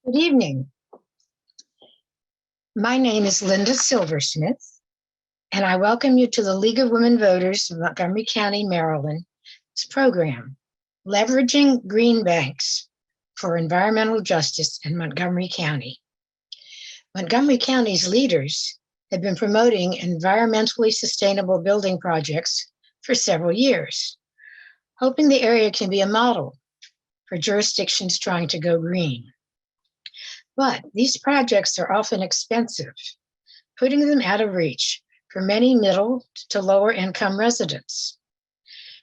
Good evening. My name is Linda Silversmith, and I welcome you to the League of Women Voters of Montgomery County, Maryland's program, Leveraging Green Banks for Environmental Justice in Montgomery County. Montgomery County's leaders have been promoting environmentally sustainable building projects for several years, hoping the area can be a model for jurisdictions trying to go green. But these projects are often expensive, putting them out of reach for many middle to lower income residents.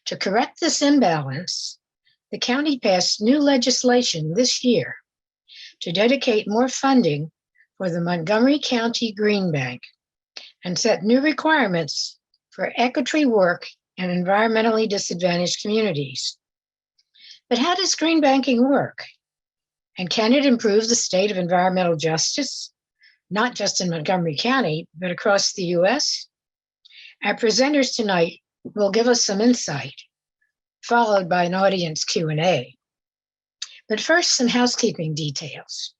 To correct this imbalance, the county passed new legislation this year to dedicate more funding for the Montgomery County Green Bank and set new requirements for equity work in environmentally disadvantaged communities. But how does green banking work? And can it improve the state of environmental justice, not just in Montgomery County, but across the U.S.? Our presenters tonight will give us some insight, followed by an audience Q&A. But first, some housekeeping details.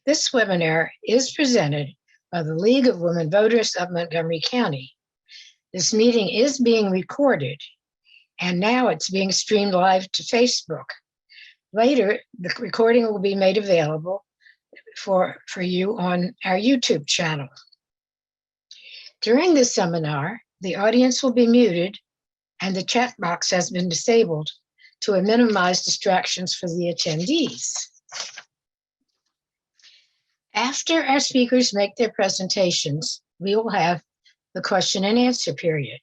This webinar is presented by the League of Women Voters of Montgomery County. This meeting is being recorded, and now it's being streamed live to Facebook. Later, the recording will be made available for you on our YouTube channel. During this seminar, the audience will be muted and the chat box has been disabled to minimize distractions for the attendees. After our speakers make their presentations, we will have the question and answer period.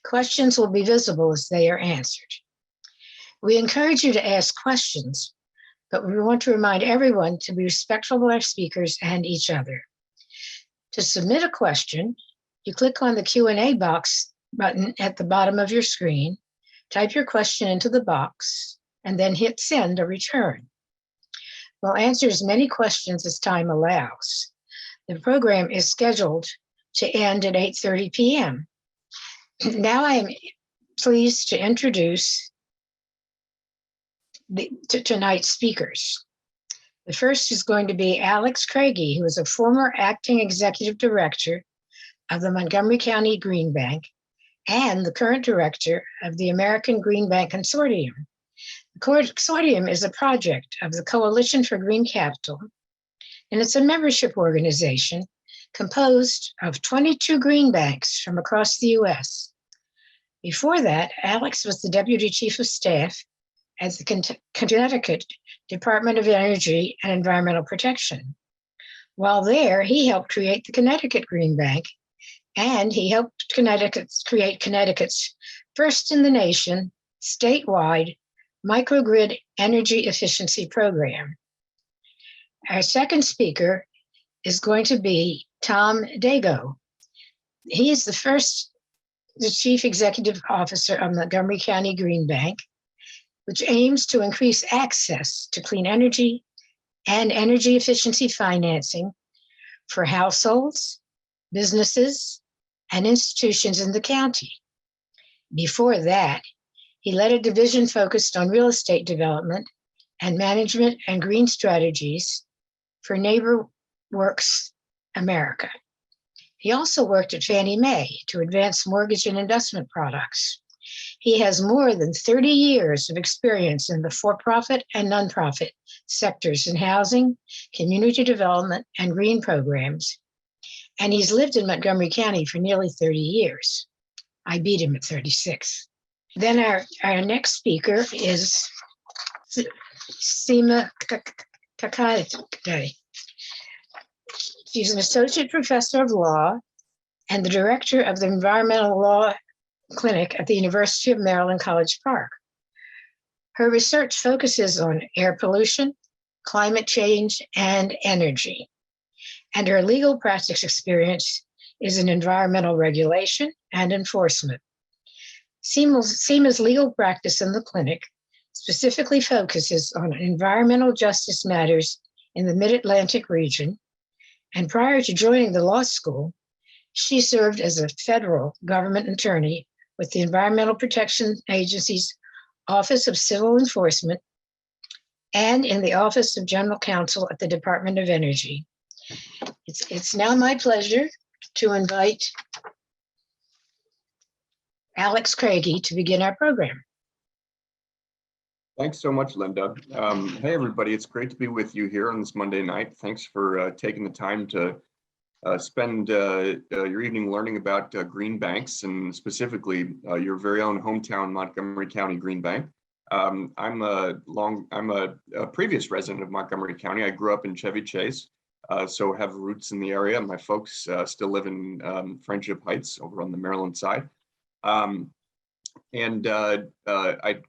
Questions will be visible as they are answered. We encourage you to ask questions, but we want to remind everyone to be respectful of our speakers and each other. To submit a question, you click on the Q&A box button at the bottom of your screen, type your question into the box, and then hit send or return. We'll answer as many questions as time allows. The program is scheduled to end at 8:30 p.m. Now I am pleased to introduce tonight's speakers. The first is going to be Alex Craigie, who is a former acting executive director of the Montgomery County Green Bank and the current director of the American Green Bank Consortium. The consortium is a project of the Coalition for Green Capital, and it's a membership organization composed of 22 green banks from across the U.S. Before that, Alex was the deputy chief of staff at the Connecticut Department of Energy and Environmental Protection. While there, he helped create the Connecticut Green Bank, and he helped create Connecticut's first in the nation statewide microgrid energy efficiency program. Our second speaker is going to be Tom Dago. He is the chief executive officer of Montgomery County Green Bank, which aims to increase access to clean energy and energy efficiency financing for households, businesses, and institutions in the county. Before that, he led a division focused on real estate development and management and green strategies for NeighborWorks America. He also worked at Fannie Mae to advance mortgage and investment products. He has more than 30 years of experience in the for-profit and nonprofit sectors in housing, community development, and green programs. And he's lived in Montgomery County for nearly 30 years. I beat him at 36. Then our next speaker is Seema Kakade. She's an associate professor of law and the director of the Environmental Law Clinic at the University of Maryland, College Park. Her research focuses on air pollution, climate change, and energy. And her legal practice experience is in environmental regulation and enforcement. Seema's legal practice in the clinic specifically focuses on environmental justice matters in the Mid-Atlantic region. And prior to joining the law school, she served as a federal government attorney with the Environmental Protection Agency's Office of Civil Enforcement and in the Office of General Counsel at the Department of Energy. It's now my pleasure to invite Alex Craigie to begin our program. Thanks so much, Linda. Hey, everybody. It's great to be with you here on this Monday night. Thanks for taking the time to spend your evening learning about green banks, and specifically your very own hometown Montgomery County Green Bank. I'm a previous resident of Montgomery County. I grew up in Chevy Chase, so have roots in the area. My folks still live in Friendship Heights over on the Maryland side. I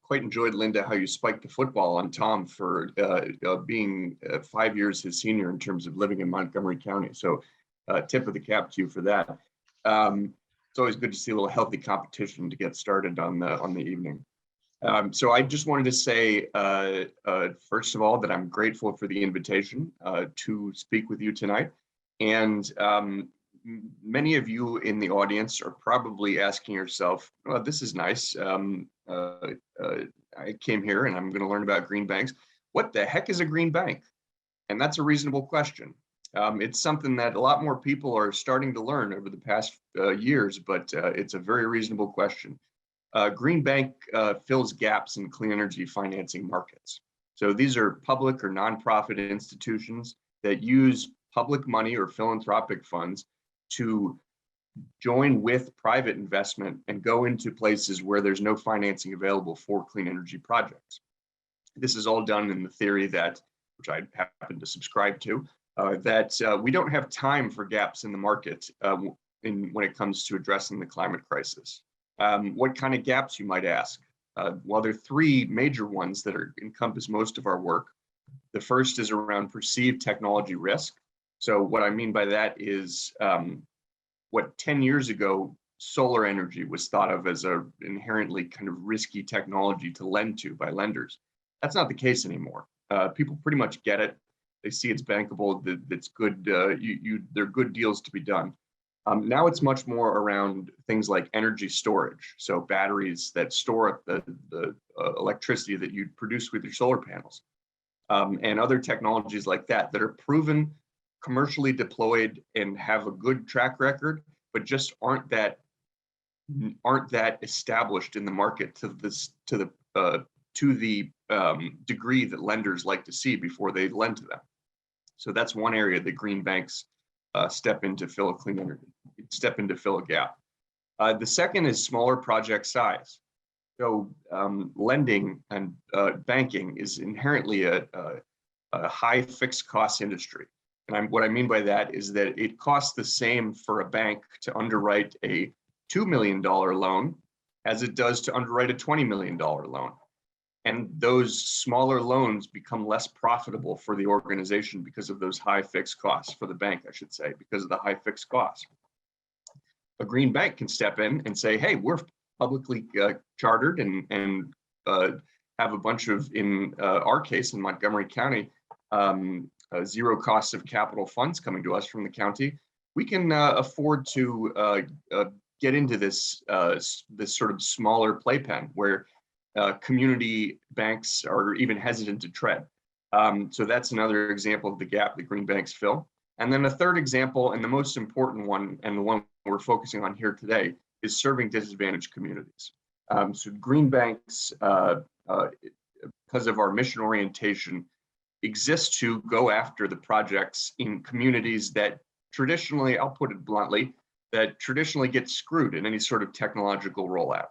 quite enjoyed, Linda, how you spiked the football on Tom for being 5 years his senior in terms of living in Montgomery County. So tip of the cap to you for that. It's always good to see a little healthy competition to get started on the evening. So I just wanted to say, first of all, that I'm grateful for the invitation to speak with you tonight. And many of you in the audience are probably asking yourself, well, this is nice. I came here and I'm going to learn about green banks. What the heck is a green bank? And that's a reasonable question. It's something that a lot more people are starting to learn over the past years, but it's a very reasonable question. Green bank fills gaps in clean energy financing markets. So these are public or nonprofit institutions that use public money or philanthropic funds to join with private investment and go into places where there's no financing available for clean energy projects. This is all done in the theory that, which I happen to subscribe to, that we don't have time for gaps in the market when it comes to addressing the climate crisis. What kind of gaps, you might ask? Well, there are three major ones that encompass most of our work. The first is around perceived technology risk. So what I mean by that is what 10 years ago, solar energy was thought of as an inherently kind of risky technology to lend to by lenders. That's not the case anymore. People pretty much get it. They see it's bankable, that it's good, they're good deals to be done. Now it's much more around things like energy storage. So batteries that store up the electricity that you produce with your solar panels, and other technologies like that are proven, commercially deployed, and have a good track record, but just aren't that established in the market to the degree that lenders like to see before they lend to them. So that's one area that green banks step in to fill a gap. The second is smaller project size. So lending and banking is inherently a high fixed cost industry. And what I mean by that is that it costs the same for a bank to underwrite a $2 million loan as it does to underwrite a $20 million loan. And those smaller loans become less profitable for the organization because of those high fixed costs, for the bank, I should say, because of the high fixed costs. A green bank can step in and say, hey, we're publicly chartered and have a bunch of, in our case in Montgomery County, zero cost of capital funds coming to us from the county. We can afford to get into this sort of smaller playpen where community banks are even hesitant to tread. So that's another example of the gap that green banks fill. And then a third example, and the most important one, and the one we're focusing on here today, is serving disadvantaged communities. So green banks, because of our mission orientation, exist to go after the projects in communities that traditionally, I'll put it bluntly, that traditionally get screwed in any sort of technological rollout.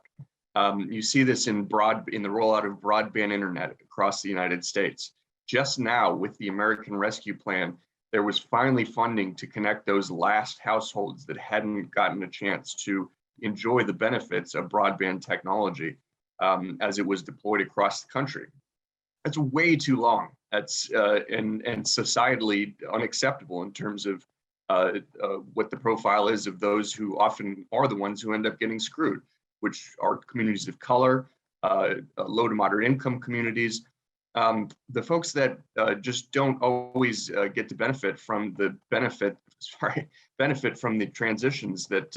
You see this in the rollout of broadband internet across the United States. Just now, with the American Rescue Plan, there was finally funding to connect those last households that hadn't gotten a chance to enjoy the benefits of broadband technology as it was deployed across the country. That's way too long. That's and societally unacceptable in terms of what the profile is of those who often are the ones who end up getting screwed, which are communities of color, low to moderate income communities, the folks that just don't always get to benefit from the benefit from the transitions that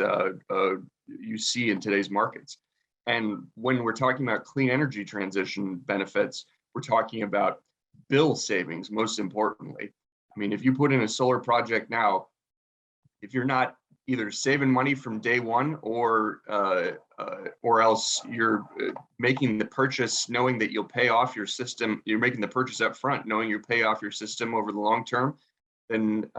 you see in today's markets. And when we're talking about clean energy transition benefits, we're talking about bill savings, most importantly. I mean, if you put in a solar project now, if you're not either saving money from day one or else you're making the purchase knowing that you'll pay off your system, you're making the purchase up front knowing you pay off your system over the long term, then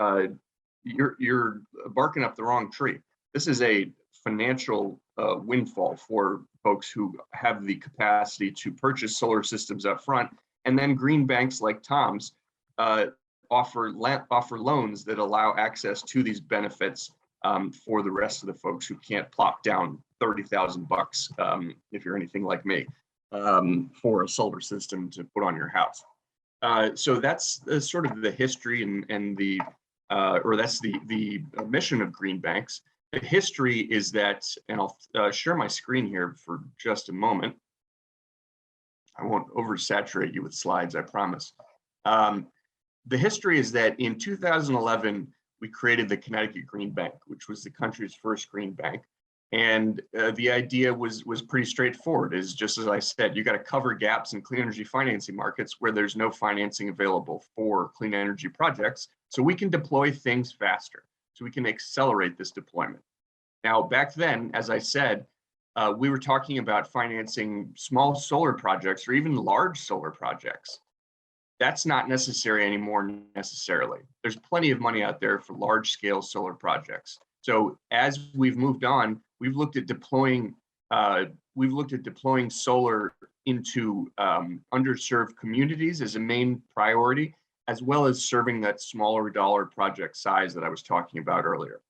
you're barking up the wrong tree. This is a financial windfall for folks who have the capacity to purchase solar systems up front. And then green banks like Tom's offer loans that allow access to these benefits for the rest of the folks who can't plop down $30,000 if you're anything like me for a solar system to put on your house. So that's sort of the history and the that's the mission of green banks. The history is that, and I'll share my screen here for just a moment. I won't oversaturate you with slides, I promise. The history is that in 2011, we created the Connecticut Green Bank, which was the country's first green bank. And the idea was pretty straightforward, is just as I said, you got to cover gaps in clean energy financing markets where there's no financing available for clean energy projects, so we can deploy things faster, so we can accelerate this deployment. Now, back then, as I said, we were talking about financing small solar projects or even large solar projects. That's not necessary anymore necessarily. There's plenty of money out there for large scale solar projects. So as we've moved on, we've looked at deploying solar into underserved communities as a main priority, as well as serving that smaller dollar project size that I was talking about earlier.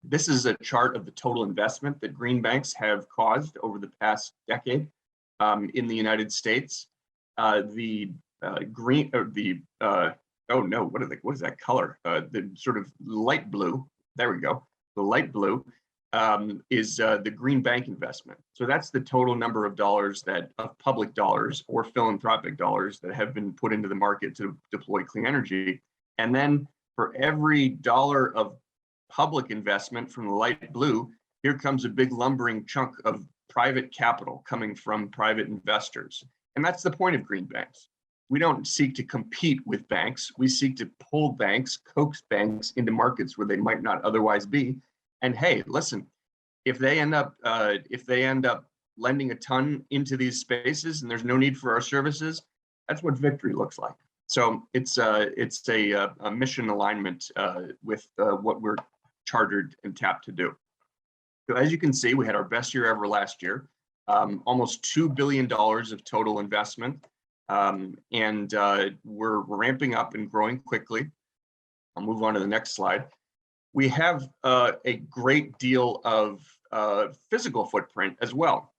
This is a chart of the total investment that green banks have caused over the past decade in the United States. What is that color? The sort of light blue. There we go. The light blue is the green bank investment. So that's the total number of dollars of public dollars or philanthropic dollars that have been put into the market to deploy clean energy. And then for every dollar of public investment from the light blue, here comes a big lumbering chunk of private capital coming from private investors. And that's the point of green banks. We don't seek to compete with banks. We seek to pull banks, coax banks into markets where they might not otherwise be. And hey, listen, if they end up lending a ton into these spaces and there's no need for our services, that's what victory looks like. So it's a mission alignment with what we're chartered and tapped to do. So as you can see, we had our best year ever last year, almost $2 billion of total investment. And we're ramping up and growing quickly. I'll move on to the next slide. We have a great deal of physical footprint as well.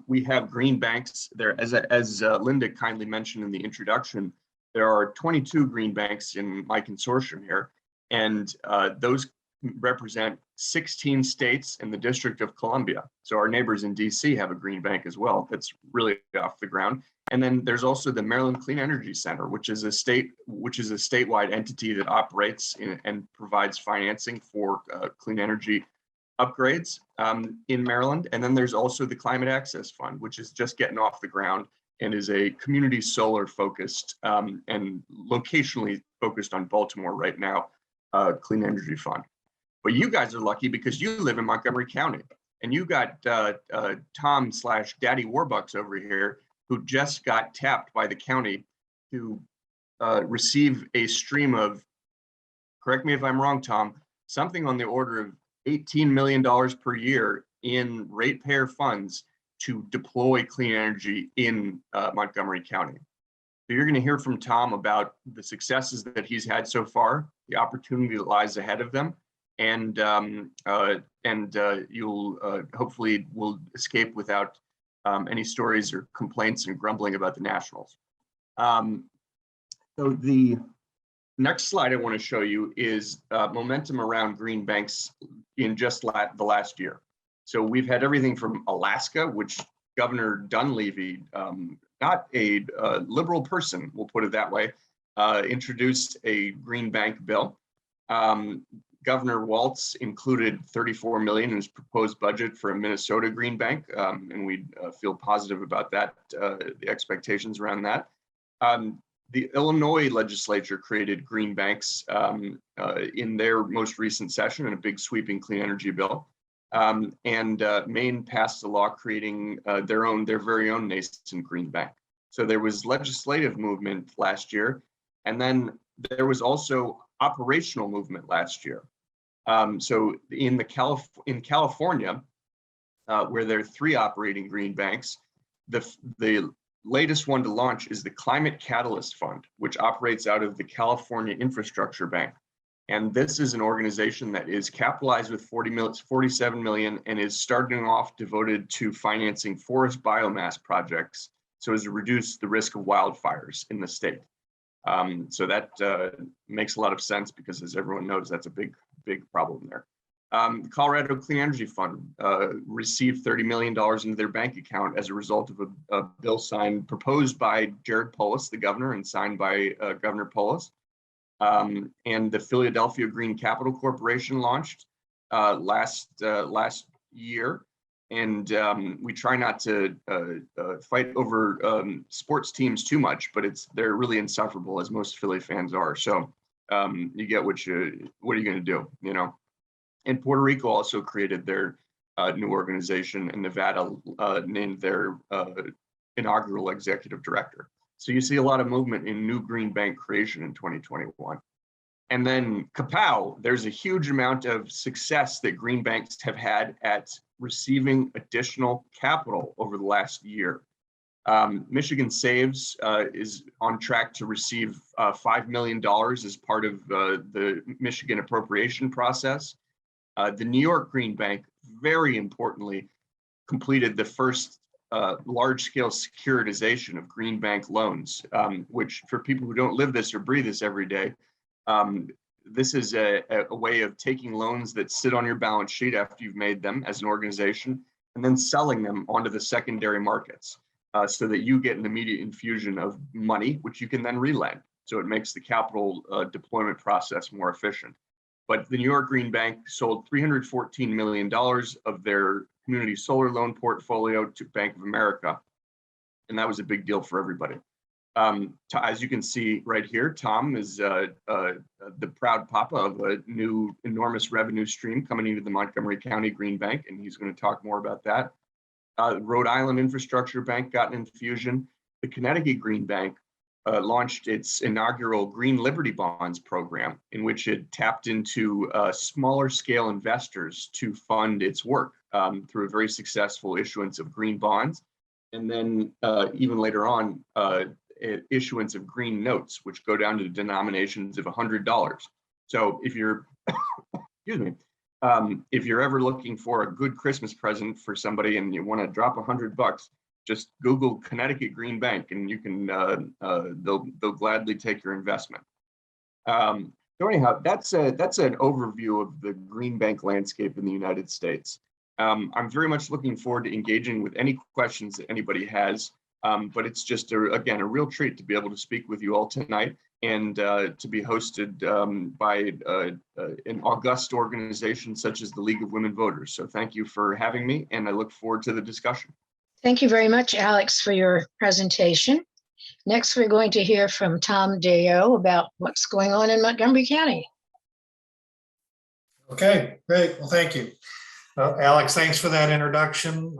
We have green banks there, as Linda kindly mentioned in the introduction. There are 22 green banks in my consortium here, and those represent 16 states and the District of Columbia. So our neighbors in DC have a green bank as well. That's really off the ground. And then there's also the Maryland Clean Energy Center, which is a statewide entity that operates and provides financing for clean energy upgrades in Maryland. And then there's also the Climate Access Fund, which is just getting off the ground and is a community solar focused and locationally focused on Baltimore right now, clean energy fund. But you guys are lucky because you live in Montgomery County, and you got Tom/Daddy Warbucks over here, who just got tapped by the county to receive a stream of, correct me if I'm wrong, Tom, something on the order of $18 million per year in ratepayer funds to deploy clean energy in Montgomery County. So you're going to hear from Tom about the successes that he's had so far, the opportunity that lies ahead of them, and you'll hopefully will escape without any stories or complaints and grumbling about the Nationals. So the next slide I want to show you is momentum around green banks in just the last year. So we've had everything from Alaska, which Governor Dunleavy, not a liberal person, we'll put it that way, introduced a green bank bill. Governor Walz included $34 million in his proposed budget for a Minnesota green bank, and we feel positive about that, the expectations around that. The Illinois legislature created green banks in their most recent session in a big sweeping clean energy bill. Maine passed a law creating their very own nascent green bank. So there was legislative movement last year, and then there was also operational movement last year. So in California, where there are 3 operating green banks, the latest one to launch is the Climate Catalyst Fund, which operates out of the California Infrastructure Bank. And this is an organization that is capitalized with 47 million and is starting off devoted to financing forest biomass projects so as to reduce the risk of wildfires in the state. So that makes a lot of sense because, as everyone knows, that's a big problem there. The Colorado Clean Energy Fund received $30 million into their bank account as a result of a bill proposed by Jared Polis, the governor, and signed by Governor Polis. And the Philadelphia Green Capital Corporation launched last year. And we try not to fight over sports teams too much, but they're really insufferable, as most Philly fans are. So you get what are you going to do, you know? And Puerto Rico also created their new organization, and Nevada named their inaugural executive director. So you see a lot of movement in new green bank creation in 2021. And then kapow, there's a huge amount of success that green banks have had at receiving additional capital over the last year. Michigan Saves is on track to receive $5 million as part of the Michigan appropriation process. The New York Green Bank, very importantly, completed the first large-scale securitization of green bank loans, which for people who don't live this or breathe this every day, this is a way of taking loans that sit on your balance sheet after you've made them as an organization, and then selling them onto the secondary markets so that you get an immediate infusion of money, which you can then relend. So it makes the capital deployment process more efficient. But the New York Green Bank sold $314 million of their community solar loan portfolio to Bank of America. And that was a big deal for everybody. As you can see right here, Tom is the proud papa of a new enormous revenue stream coming into the Montgomery County Green Bank, and he's going to talk more about that. Rhode Island Infrastructure Bank got an infusion. The Connecticut Green Bank launched its inaugural Green Liberty Bonds program, in which it tapped into smaller scale investors to fund its work through a very successful issuance of green bonds. And then even later on, issuance of green notes, which go down to denominations of $100. So if you're, excuse me, if you're ever looking for a good Christmas present for somebody and you want to drop $100, just Google Connecticut Green Bank, and you can they'll gladly take your investment. So anyhow, that's an overview of the green bank landscape in the United States. I'm very much looking forward to engaging with any questions that anybody has. But it's just, again, a real treat to be able to speak with you all tonight and to be hosted by an august organization such as the League of Women Voters. So thank you for having me, and I look forward to the discussion. Thank you very much, Alex, for your presentation. Next, we're going to hear from Tom Deo about what's going on in Montgomery County. Okay, great. Well, thank you. Alex, thanks for that introduction.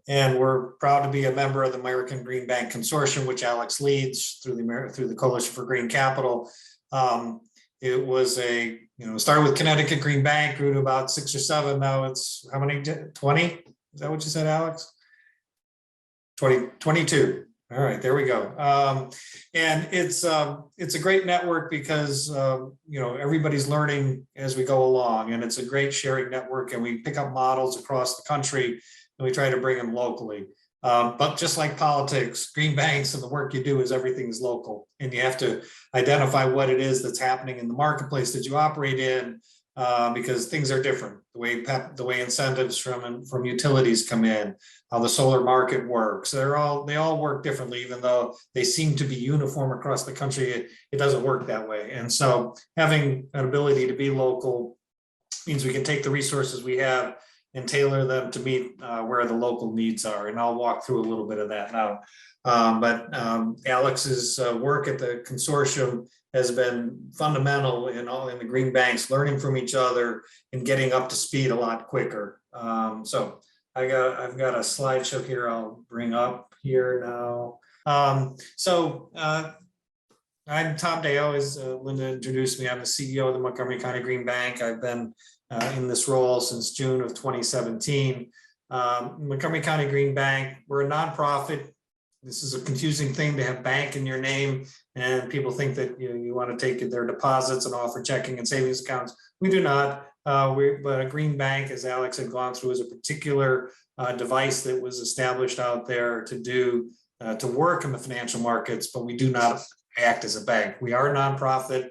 And we're proud to be a member of the American Green Bank Consortium, which Alex leads through the Coalition for Green Capital. It was started with Connecticut Green Bank, grew to about 6 or 7. Now it's how many? 20? Is that what you said, Alex? 22. All right, there we go. And it's a great network because everybody's learning as we go along, and it's a great sharing network. And we pick up models across the country, and we try to bring them locally. But just like politics, green banks and the work you do is everything is local, and you have to identify what it is that's happening in the marketplace that you operate in, because things are different. The way incentives from utilities come in, how the solar market works. They all work differently, even though they seem to be uniform across the country. It doesn't work that way. And so having an ability to be local means we can take the resources we have and tailor them to meet where the local needs are. And I'll walk through a little bit of that now. But Alex's work at the consortium has been fundamental in the green banks, learning from each other and getting up to speed a lot quicker. So I've got a slideshow here I'll bring up here now. I'm Tom Deo, as Linda introduced me. I'm the CEO of the Montgomery County Green Bank. I've been in this role since June of 2017. Montgomery County Green Bank, we're a nonprofit. This is a confusing thing to have bank in your name, and people think that you want to take their deposits and offer checking and savings accounts. We do not. But a green bank, as Alex had gone through, is a particular device that was established out there to work in the financial markets, but we do not act as a bank. We are a nonprofit.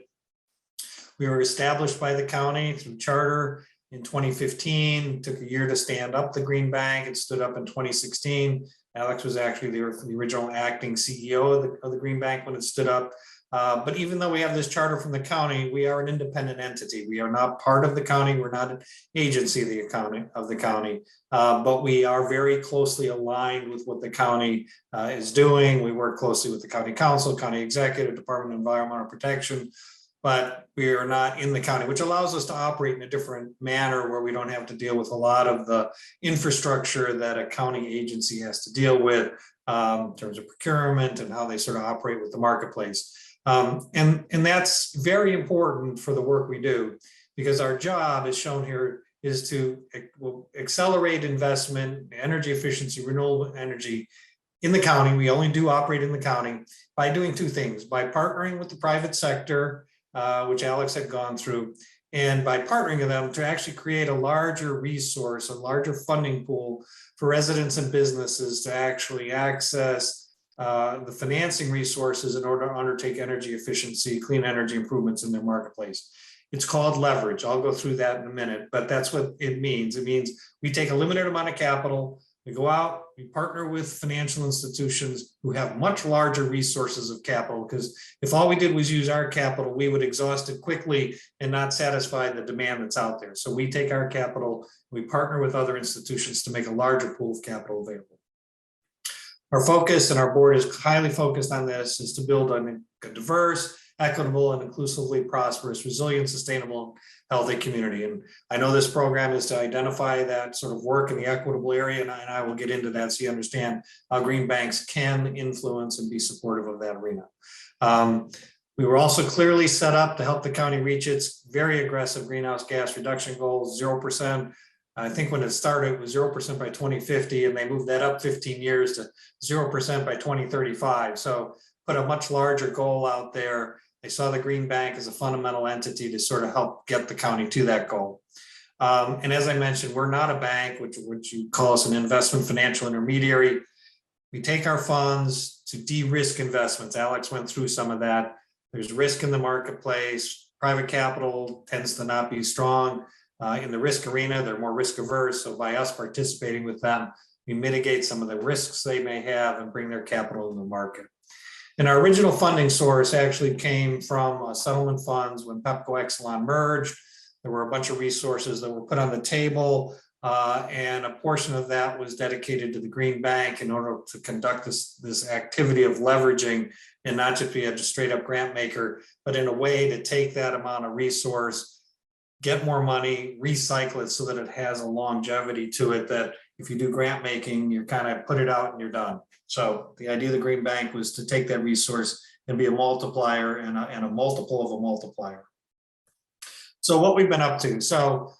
We were established by the county through charter in 2015. It took a year to stand up the green bank. It stood up in 2016. Alex was actually the original acting CEO of the green bank when it stood up. But even though we have this charter from the county, we are an independent entity. We are not part of the county. We're not an agency of the county, but we are very closely aligned with what the county is doing. We work closely with the county council, county executive, Department of Environmental Protection, but we are not in the county, which allows us to operate in a different manner where we don't have to deal with a lot of the infrastructure that a county agency has to deal with in terms of procurement and how they sort of operate with the marketplace. And that's very important for the work we do, because our job, as shown here, is to accelerate investment, energy efficiency, renewable energy in the county. We only do operate in the county by doing two things: by partnering with the private sector, which Alex had gone through, and by partnering with them to actually create a larger resource, a larger funding pool for residents and businesses to actually access the financing resources in order to undertake energy efficiency, clean energy improvements in their marketplace. It's called leverage. I'll go through that in a minute, but that's what it means. It means we take a limited amount of capital, we go out, we partner with financial institutions who have much larger resources of capital, because if all we did was use our capital, we would exhaust it quickly and not satisfy the demand that's out there. So we take our capital, we partner with other institutions to make a larger pool of capital available. Our focus, and our board is highly focused on this, is to build a diverse, equitable, and inclusively prosperous, resilient, sustainable, healthy community. And I know this program is to identify that sort of work in the equitable area, and I will get into that so you understand how green banks can influence and be supportive of that arena. We were also clearly set up to help the county reach its very aggressive greenhouse gas reduction goals, 0%. I think when it started, it was 0% by 2050, and they moved that up 15 years to 0% by 2035. So put a much larger goal out there. They saw the green bank as a fundamental entity to sort of help get the county to that goal. And as I mentioned, we're not a bank, which you call us an investment financial intermediary. We take our funds to de-risk investments. Alex went through some of that. There's risk in the marketplace. Private capital tends to not be strong in the risk arena. They're more risk averse. So by us participating with them, we mitigate some of the risks they may have and bring their capital in the market. And our original funding source actually came from settlement funds when Pepco Exelon merged. There were a bunch of resources that were put on the table, and a portion of that was dedicated to the Green Bank in order to conduct this activity of leveraging, and not just be a straight up grant maker, but in a way to take that amount of resource, get more money, recycle it so that it has a longevity to it, that if you do grant making, you kind of put it out and you're done. So the idea of the Green Bank was to take that resource and be a multiplier and a multiple of a multiplier. So what we've been up to. So,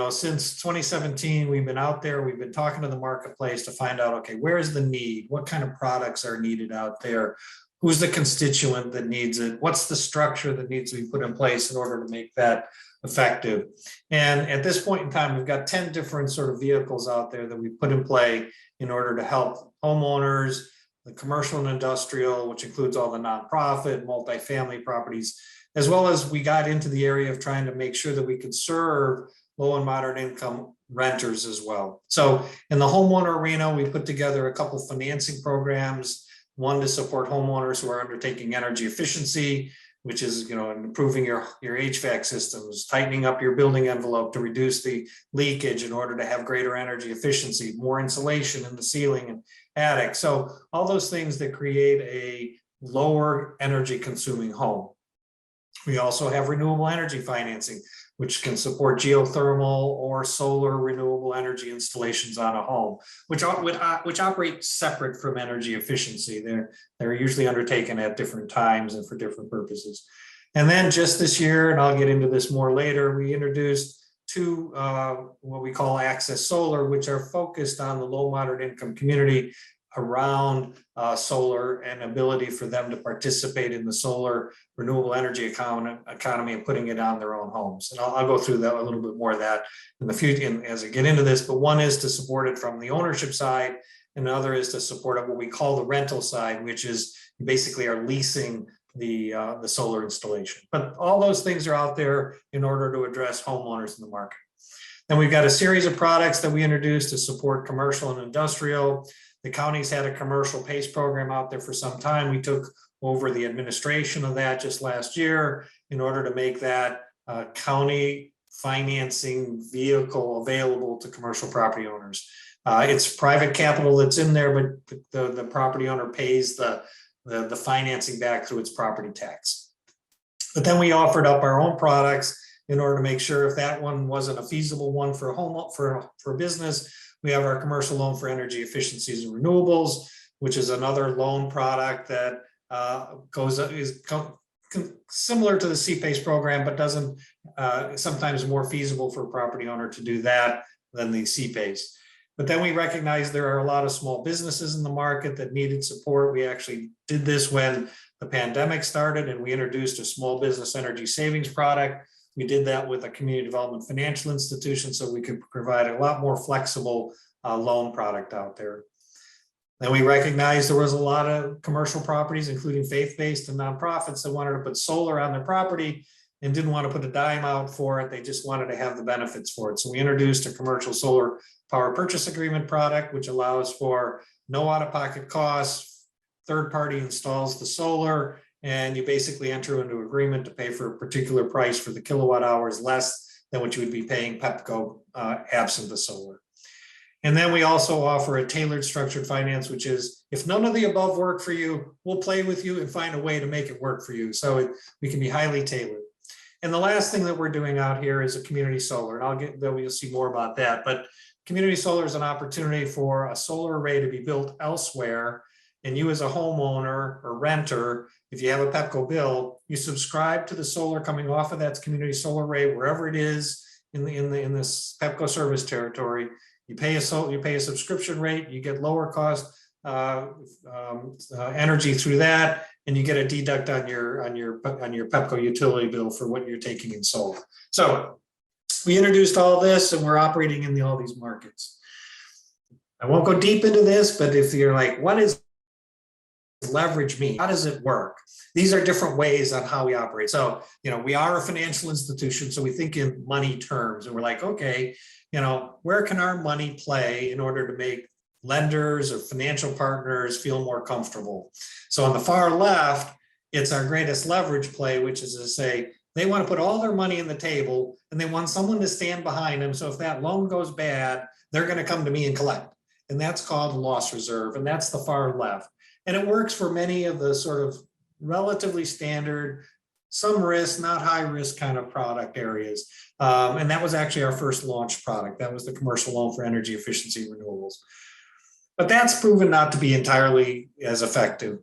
since 2017, we've been out there, we've been talking to the marketplace to find out, okay, where is the need? What kind of products are needed out there? Who's the constituent that needs it? What's the structure that needs to be put in place in order to make that effective? And at this point in time, we've got 10 different sort of vehicles out there that we put in play in order to help homeowners, the commercial and industrial, which includes all the nonprofit, multifamily properties, as well as we got into the area of trying to make sure that we could serve low and moderate income renters as well. So in the homeowner arena, we put together a couple financing programs, one to support homeowners who are undertaking energy efficiency, which is, improving your HVAC systems, tightening up your building envelope to reduce the leakage in order to have greater energy efficiency, more insulation in the ceiling and attic. So all those things that create a lower energy consuming home. We also have renewable energy financing, which can support geothermal or solar renewable energy installations on a home, which operate separate from energy efficiency. They're usually undertaken at different times and for different purposes. And then just this year, and I'll get into this more later, we introduced two what we call Access Solar, which are focused on the low moderate income community around solar and ability for them to participate in the solar renewable energy economy and putting it on their own homes. And I'll go through that a little bit more of that in the future as I get into this, but one is to support it from the ownership side, and the other is to support it what we call the rental side, which is you basically are leasing the solar installation. But all those things are out there in order to address homeowners in the market. Then we've got a series of products that we introduced to support commercial and industrial. The county's had a commercial PACE program out there for some time. We took over the administration of that just last year in order to make that county financing vehicle available to commercial property owners. It's private capital that's in there, but the property owner pays the financing back through its property tax. But then we offered up our own products in order to make sure if that one wasn't a feasible one for a home, for a business. We have our commercial loan for energy efficiencies and renewables, which is another loan product that is similar to the CPACE program, but doesn't sometimes more feasible for a property owner to do that than the CPACE. But then we recognize there are a lot of small businesses in the market that needed support. We actually did this when the pandemic started, and we introduced a small business energy savings product. We did that with a community development financial institution so we could provide a lot more flexible loan product out there. Then we recognized there was a lot of commercial properties, including faith-based and nonprofits, that wanted to put solar on their property and didn't want to put a dime out for it. They just wanted to have the benefits for it. So we introduced a commercial solar power purchase agreement product, which allows for no out-of-pocket costs. Third party installs the solar, and you basically enter into agreement to pay for a particular price for the kilowatt hours less than what you would be paying Pepco absent the solar. And then we also offer a tailored structured finance, which is if none of the above work for you, we'll play with you and find a way to make it work for you. So we can be highly tailored. And the last thing that we're doing out here is a community solar, and you'll see more about that. But community solar is an opportunity for a solar array to be built elsewhere. And you as a homeowner or renter, if you have a Pepco bill, you subscribe to the solar coming off of that community solar array, wherever it is in this Pepco service territory. You pay a subscription rate, you get lower cost energy through that, and you get a deduct on your Pepco utility bill for what you're taking in solar. So we introduced all this, and we're operating in all these markets. I won't go deep into this, but if you're like, what is leverage mean? How does it work? These are different ways on how we operate. So, we are a financial institution, so we think in money terms, and we're like, okay, where can our money play in order to make lenders or financial partners feel more comfortable? So on the far left, it's our greatest leverage play, which is to say they want to put all their money in the table and they want someone to stand behind them. So if that loan goes bad, they're going to come to me and collect. And that's called loss reserve. And that's the far left. And it works for many of the sort of relatively standard, some risk, not high risk kind of product areas. And that was actually our first launch product. That was the commercial loan for energy efficiency renewables. But that's proven not to be entirely as effective.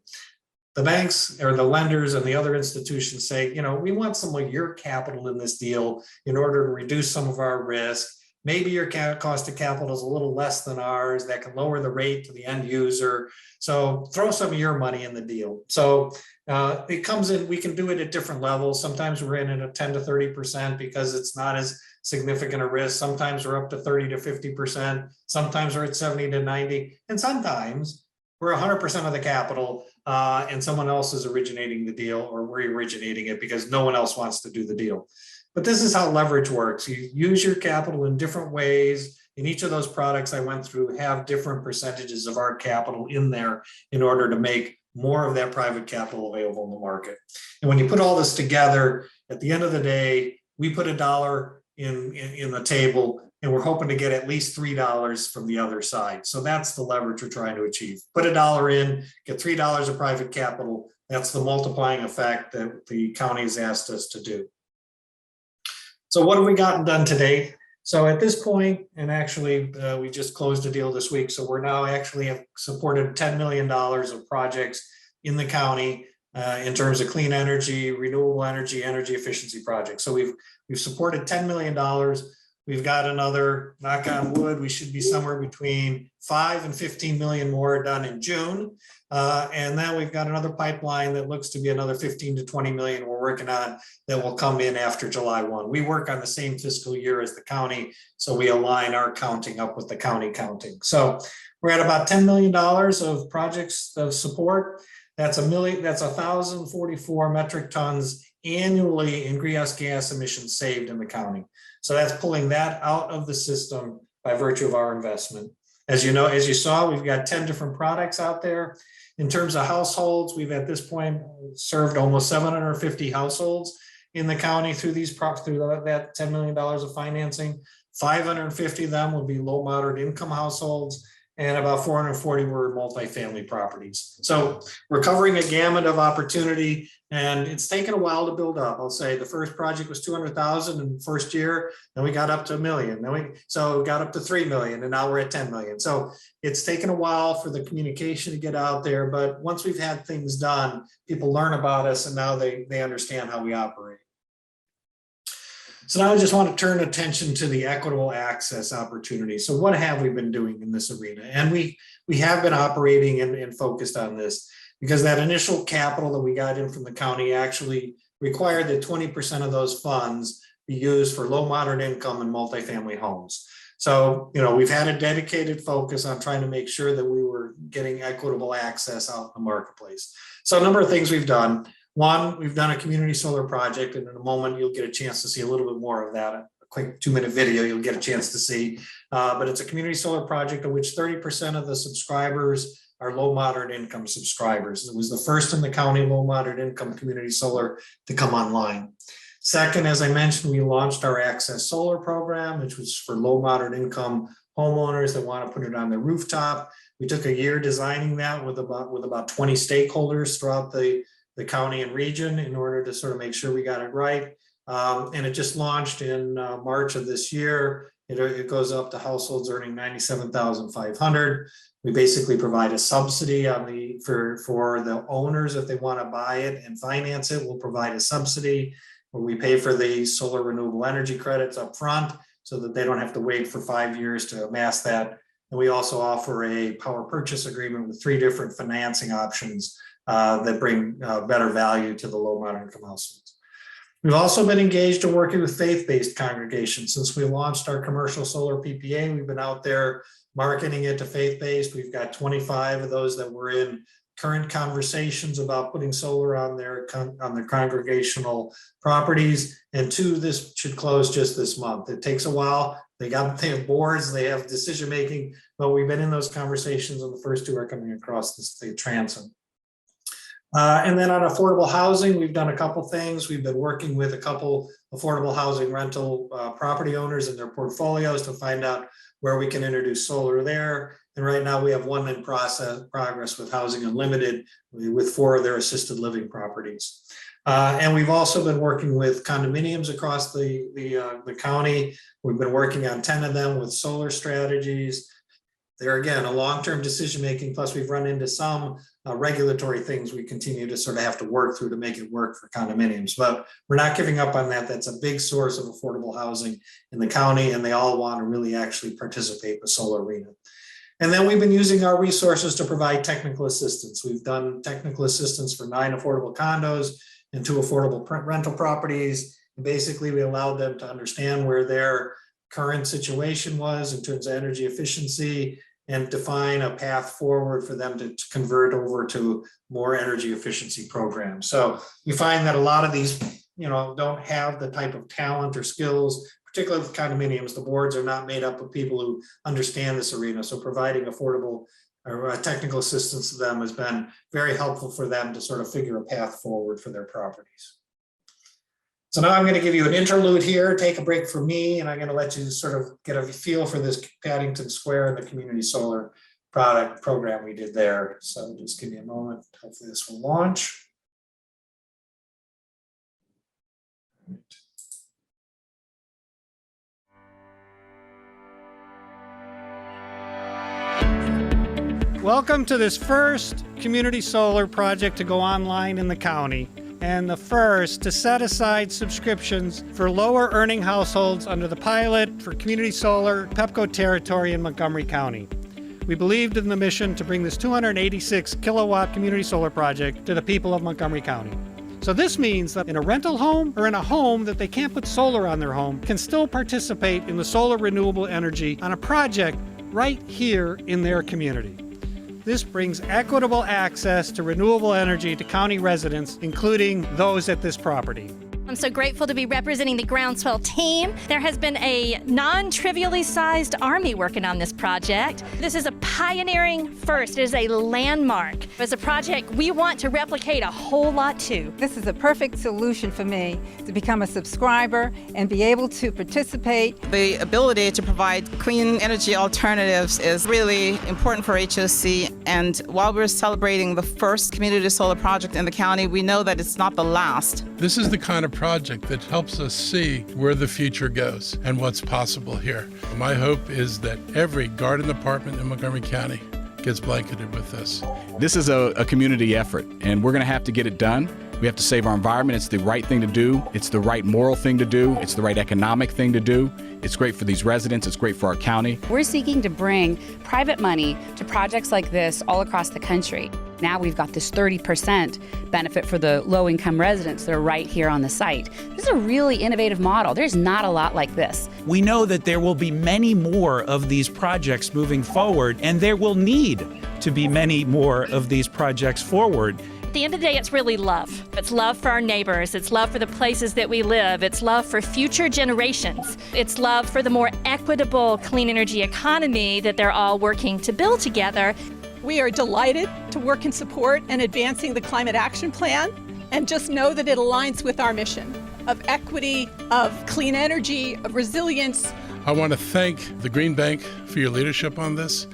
The banks or the lenders and the other institutions say, we want some of your capital in this deal in order to reduce some of our risk. Maybe your cost of capital is a little less than ours. That can lower the rate to the end user. So throw some of your money in the deal. So it comes in, we can do it at different levels. Sometimes we're in at 10 to 30% because it's not as significant a risk. Sometimes we're up to 30 to 50%. Sometimes we're at 70 to 90. And sometimes we're 100% of the capital and someone else is originating the deal, or we're originating it because no one else wants to do the deal. But this is how leverage works. You use your capital in different ways. In each of those products I went through have different percentages of our capital in there in order to make more of that private capital available in the market. And when you put all this together, at the end of the day, we put $1 in the table, and we're hoping to get at least $3 from the other side. So that's the leverage we're trying to achieve. Put $1 in, get $3 of private capital. That's the multiplying effect that the county has asked us to do. So what have we gotten done today? So at this point, and actually we just closed a deal this week, so we're now actually have supported $10 million of projects in the county in terms of clean energy, renewable energy, energy efficiency projects. So we've supported $10 million. We've got another, knock on wood, we should be somewhere between 5 and 15 million more done in June. And then we've got another pipeline that looks to be another 15 to 20 million we're working on that will come in after July 1. We work on the same fiscal year as the county, so we align our counting up with the county counting. So we're at about $10 million of projects of support. That's 1,044 metric tons annually in greenhouse gas emissions saved in the county. So that's pulling that out of the system by virtue of our investment. As you know, as you saw, we've got 10 different products out there. In terms of households, we've at this point served almost 750 households in the county through that $10 million of financing. 550 of them would be low moderate income households, and about 440 were multifamily properties. So we're covering a gamut of opportunity, and it's taken a while to build up. I'll say the first project was 200,000 in the first year, then we got up to $1 million, then we got up to 3 million, and now we're at 10 million. So it's taken a while for the communication to get out there, but once we've had things done, people learn about us, and now they understand how we operate. So now I just want to turn attention to the equitable access opportunity. So what have we been doing in this arena? And we have been operating and focused on this because that initial capital that we got in from the county actually required that 20% of those funds be used for low moderate income and multifamily homes. So, we've had a dedicated focus on trying to make sure that we were getting equitable access out in the marketplace. So a number of things we've done. One, we've done a community solar project, and in a moment, you'll get a chance to see a little bit more of that. A quick 2-minute video you'll get a chance to see. But it's a community solar project in which 30% of the subscribers are low moderate income subscribers. It was the first in the county low moderate income community solar to come online. Second, as I mentioned, we launched our Access Solar program, which was for low moderate income homeowners that want to put it on their rooftop. We took a year designing that with about 20 stakeholders throughout the county and region in order to sort of make sure we got it right. And it just launched in March of this year. It goes up to households earning $97,500. We basically provide a subsidy for the owners if they want to buy it and finance it. We'll provide a subsidy where we pay for the solar renewable energy credits up front so that they don't have to wait for 5 years to amass that. And we also offer a power purchase agreement with 3 different financing options that bring better value to the low moderate income households. We've also been engaged in working with faith-based congregations. Since we launched our commercial solar PPA, we've been out there marketing it to faith-based. We've got 25 of those that were in current conversations about putting solar on their congregational properties, and 2 this should close just this month. It takes a while. They have boards, they have decision making, but we've been in those conversations, and the first 2 are coming across the transom. And then on affordable housing, we've done a couple things. We've been working with a couple affordable housing rental property owners in their portfolios to find out where we can introduce solar there. And right now we have 1 in progress with Housing Unlimited with 4 of their assisted living properties. And we've also been working with condominiums across the county. We've been working on 10 of them with solar strategies. There again, a long-term decision-making, plus we've run into some regulatory things we continue to sort of have to work through to make it work for condominiums, but we're not giving up on that. That's a big source of affordable housing in the county, and they all want to really actually participate in the solar arena. And then we've been using our resources to provide technical assistance. We've done technical assistance for 9 affordable condos and 2 affordable rental properties. And basically, we allowed them to understand where their current situation was in terms of energy efficiency and define a path forward for them to convert over to more energy efficiency programs. So we find that a lot of these, don't have the type of talent or skills, particularly with condominiums. The boards are not made up of people who understand this arena. So providing affordable or technical assistance to them has been very helpful for them to sort of figure a path forward for their properties. So now I'm going to give you an interlude here, take a break from me, and I'm going to let you sort of get a feel for this Paddington Square and the community solar product program we did there. So just give me a moment. Hopefully this will launch. Welcome to this first community solar project to go online in the county, and the first to set aside subscriptions for lower earning households under the pilot for community solar PEPCO territory in Montgomery County. We believed in the mission to bring this 286 kilowatt community solar project to the people of Montgomery County. So this means that in a rental home or in a home that they can't put solar on their home can still participate in the solar renewable energy on a project right here in their community. This brings equitable access to renewable energy to county residents, including those at this property. I'm so grateful to be representing the Groundswell team. There has been a non-trivially sized army working on this project. This is a pioneering first. It is a landmark. It's a project we want to replicate a whole lot too. This is a perfect solution for me to become a subscriber and be able to participate. The ability to provide clean energy alternatives is really important for HOC. And while we're celebrating the first community solar project in the county, we know that it's not the last. This is the kind of project that helps us see where the future goes and what's possible here. My hope is that every garden department in Montgomery County gets blanketed with this. This is a community effort, and we're going to have to get it done. We have to save our environment. It's the right thing to do. It's the right moral thing to do. It's the right economic thing to do. It's great for these residents. It's great for our county. We're seeking to bring private money to projects like this all across the country. Now we've got this 30% benefit for the low-income residents that are right here on the site. This is a really innovative model. There's not a lot like this. We know that there will be many more of these projects moving forward, and there will need to be many more of these projects forward. At the end of the day, it's really love. It's love for our neighbors. It's love for the places that we live. It's love for future generations. It's love for the more equitable clean energy economy that they're all working to build together. We are delighted to work in support and advancing the Climate Action Plan, and just know that it aligns with our mission of equity, of clean energy, of resilience. I want to thank the Green Bank for your leadership on this.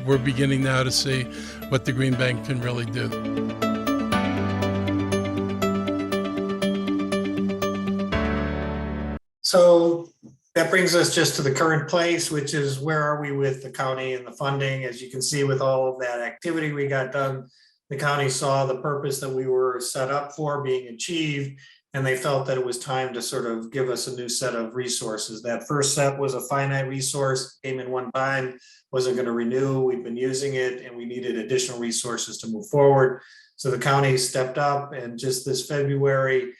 We're beginning now to see what the Green Bank can really do. So that brings us just to the current place, which is where are we with the county and the funding? As you can see, with all of that activity we got done, the county saw the purpose that we were set up for being achieved, and they felt that it was time to sort of give us a new set of resources. That first set was a finite resource, came in one time, wasn't going to renew. We've been using it, and we needed additional resources to move forward. So the county stepped up, and just this February,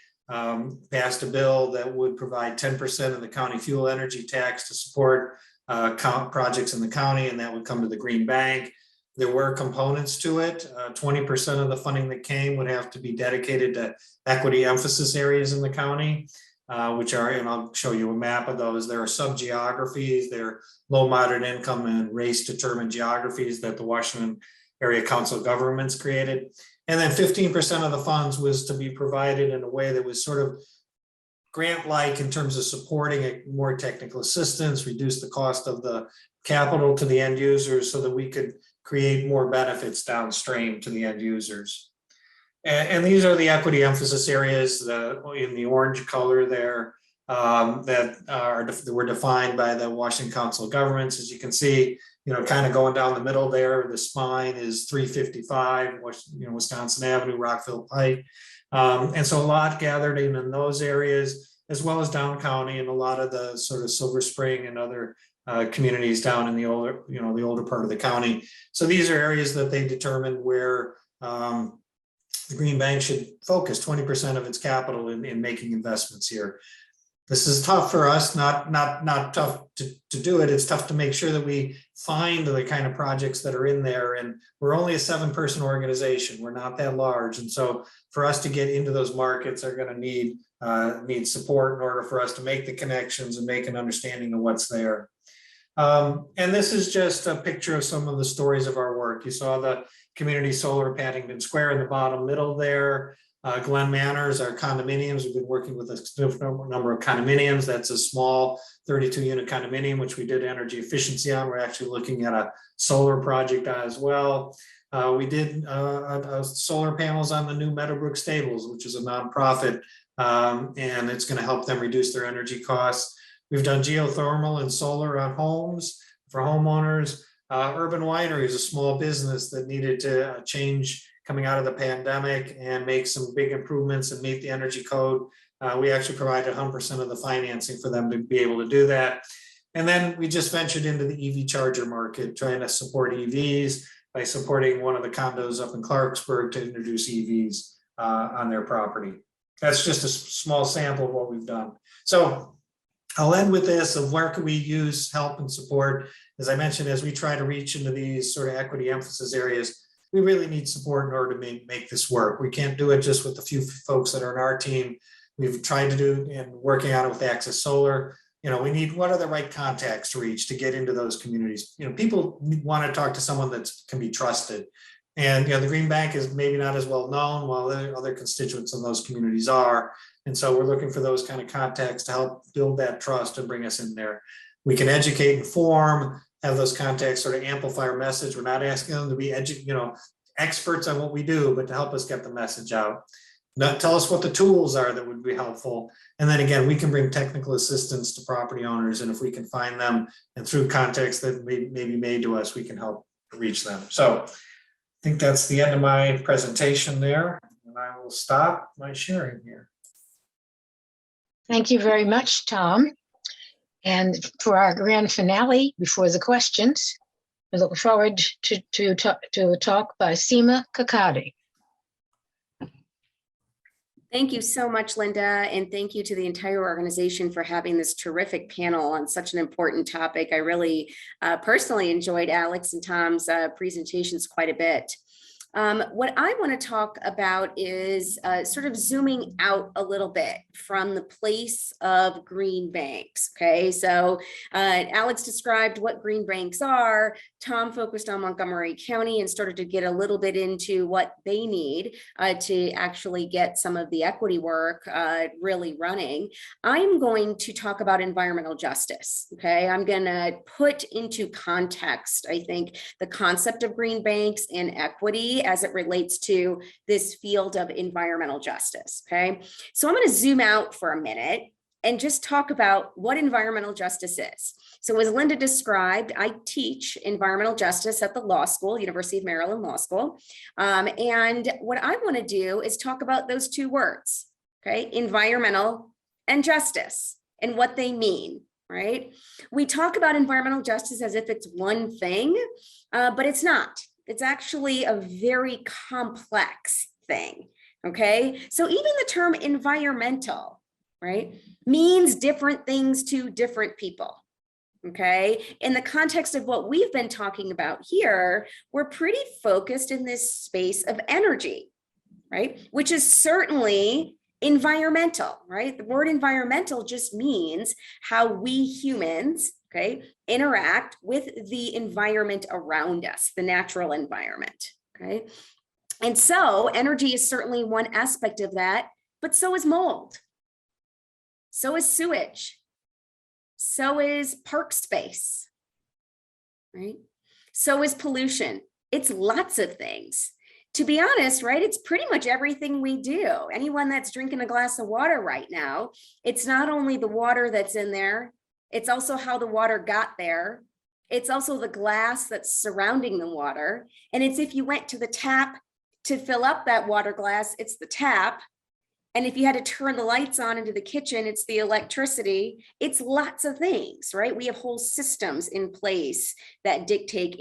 passed a bill that would provide 10% of the county fuel energy tax to support projects in the county, and that would come to the Green Bank. There were components to it. 20% of the funding that came would have to be dedicated to equity emphasis areas in the county, which are, and I'll show you a map of those. There are sub-geographies, there are low, moderate income and race determined geographies that the Washington Area Council of Governments created. And then 15% of the funds was to be provided in a way that was sort of grant-like in terms of supporting more technical assistance, reduce the cost of the capital to the end users so that we could create more benefits downstream to the end users. And these are the equity emphasis areas in the orange color there that were defined by the Washington Council of Governments. As you can see, kind of going down the middle there, the spine is 355, Wisconsin Avenue, Rockville Pike. And so a lot gathered in those areas, as well as down county and a lot of the sort of Silver Spring and other communities down in the older, the older part of the county. So these are areas that they determined where the Green Bank should focus 20% of its capital in making investments here. This is tough for us, not tough to do it. It's tough to make sure that we find the kind of projects that are in there. And we're only a 7-person organization. We're not that large. And so for us to get into those markets are going to need support in order for us to make the connections and make an understanding of what's there. And this is just a picture of some of the stories of our work. You saw the community solar Paddington Square in the bottom middle there. Glen Manors, our condominiums. We've been working with a significant number of condominiums. That's a small 32-unit condominium, which we did energy efficiency on. We're actually looking at a solar project as well. We did solar panels on the new Meadowbrook Stables, which is a nonprofit, and it's going to help them reduce their energy costs. We've done geothermal and solar on homes for homeowners. Urban Winery is a small business that needed to change coming out of the pandemic and make some big improvements and meet the energy code. We actually provided 100% of the financing for them to be able to do that. And then we just ventured into the EV charger market, trying to support EVs by supporting one of the condos up in Clarksburg to introduce EVs on their property. That's just a small sample of what we've done. So I'll end with this of where can we use help and support. As I mentioned, as we try to reach into these sort of equity emphasis areas, we really need support in order to make this work. We can't do it just with the few folks that are in our team. We've tried to do and working on it with Access Solar. We need, what are the right contacts to reach to get into those communities? People want to talk to someone that can be trusted. And the Green Bank is maybe not as well known while other constituents in those communities are. And so we're looking for those kind of contacts to help build that trust and bring us in there. We can educate, inform, have those contacts sort of amplify our message. We're not asking them to be experts on what we do, but to help us get the message out. Tell us what the tools are that would be helpful. And then again, we can bring technical assistance to property owners. And if we can find them and through context that may be made to us, we can help reach them. So I think that's the end of my presentation there. And I will stop my sharing here. Thank you very much, Tom. And for our grand finale, before the questions, we look forward to a talk by Seema Kakadi. Thank you so much, Linda, and thank you to the entire organization for having this terrific panel on such an important topic. I really personally enjoyed Alex and Tom's presentations quite a bit. What I want to talk about is sort of zooming out a little bit from the place of green banks. Okay, so Alex described what green banks are. Tom focused on Montgomery County and started to get a little bit into what they need to actually get some of the equity work really running. I'm going to talk about environmental justice. Okay, I'm going to put into context, I think, the concept of green banks and equity as it relates to this field of environmental justice. Okay, so I'm going to zoom out for a minute and just talk about what environmental justice is. So as Linda described, I teach environmental justice at the law school, University of Maryland Law School. And what I want to do is talk about those two words, okay, environmental and justice and what they mean, right? We talk about environmental justice as if it's one thing, but it's not. It's actually a very complex thing, okay? So even the term environmental, right, means different things to different people, okay? In the context of what we've been talking about here, we're pretty focused in this space of energy, right? Which is certainly environmental, right? The word environmental just means how we humans, okay, interact with the environment around us, the natural environment, okay? And so energy is certainly one aspect of that, but so is mold. So is sewage. So is park space, right? So is pollution. It's lots of things. To be honest, right, it's pretty much everything we do. Anyone that's drinking a glass of water right now, it's not only the water that's in there, it's also how the water got there. It's also the glass that's surrounding the water. And it's if you went to the tap to fill up that water glass, it's the tap. And if you had to turn the lights on into the kitchen, it's the electricity. It's lots of things, right? We have whole systems in place that dictate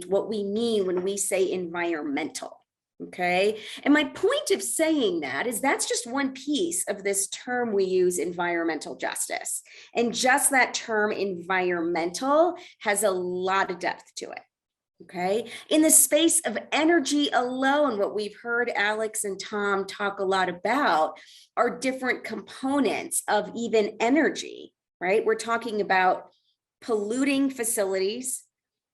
what we mean when we say environmental, okay? And my point of saying that is that's just one piece of this term we use, environmental justice. And just that term environmental has a lot of depth to it. Okay, in the space of energy alone, what we've heard Alex and Tom talk a lot about are different components of even energy, right? We're talking about polluting facilities,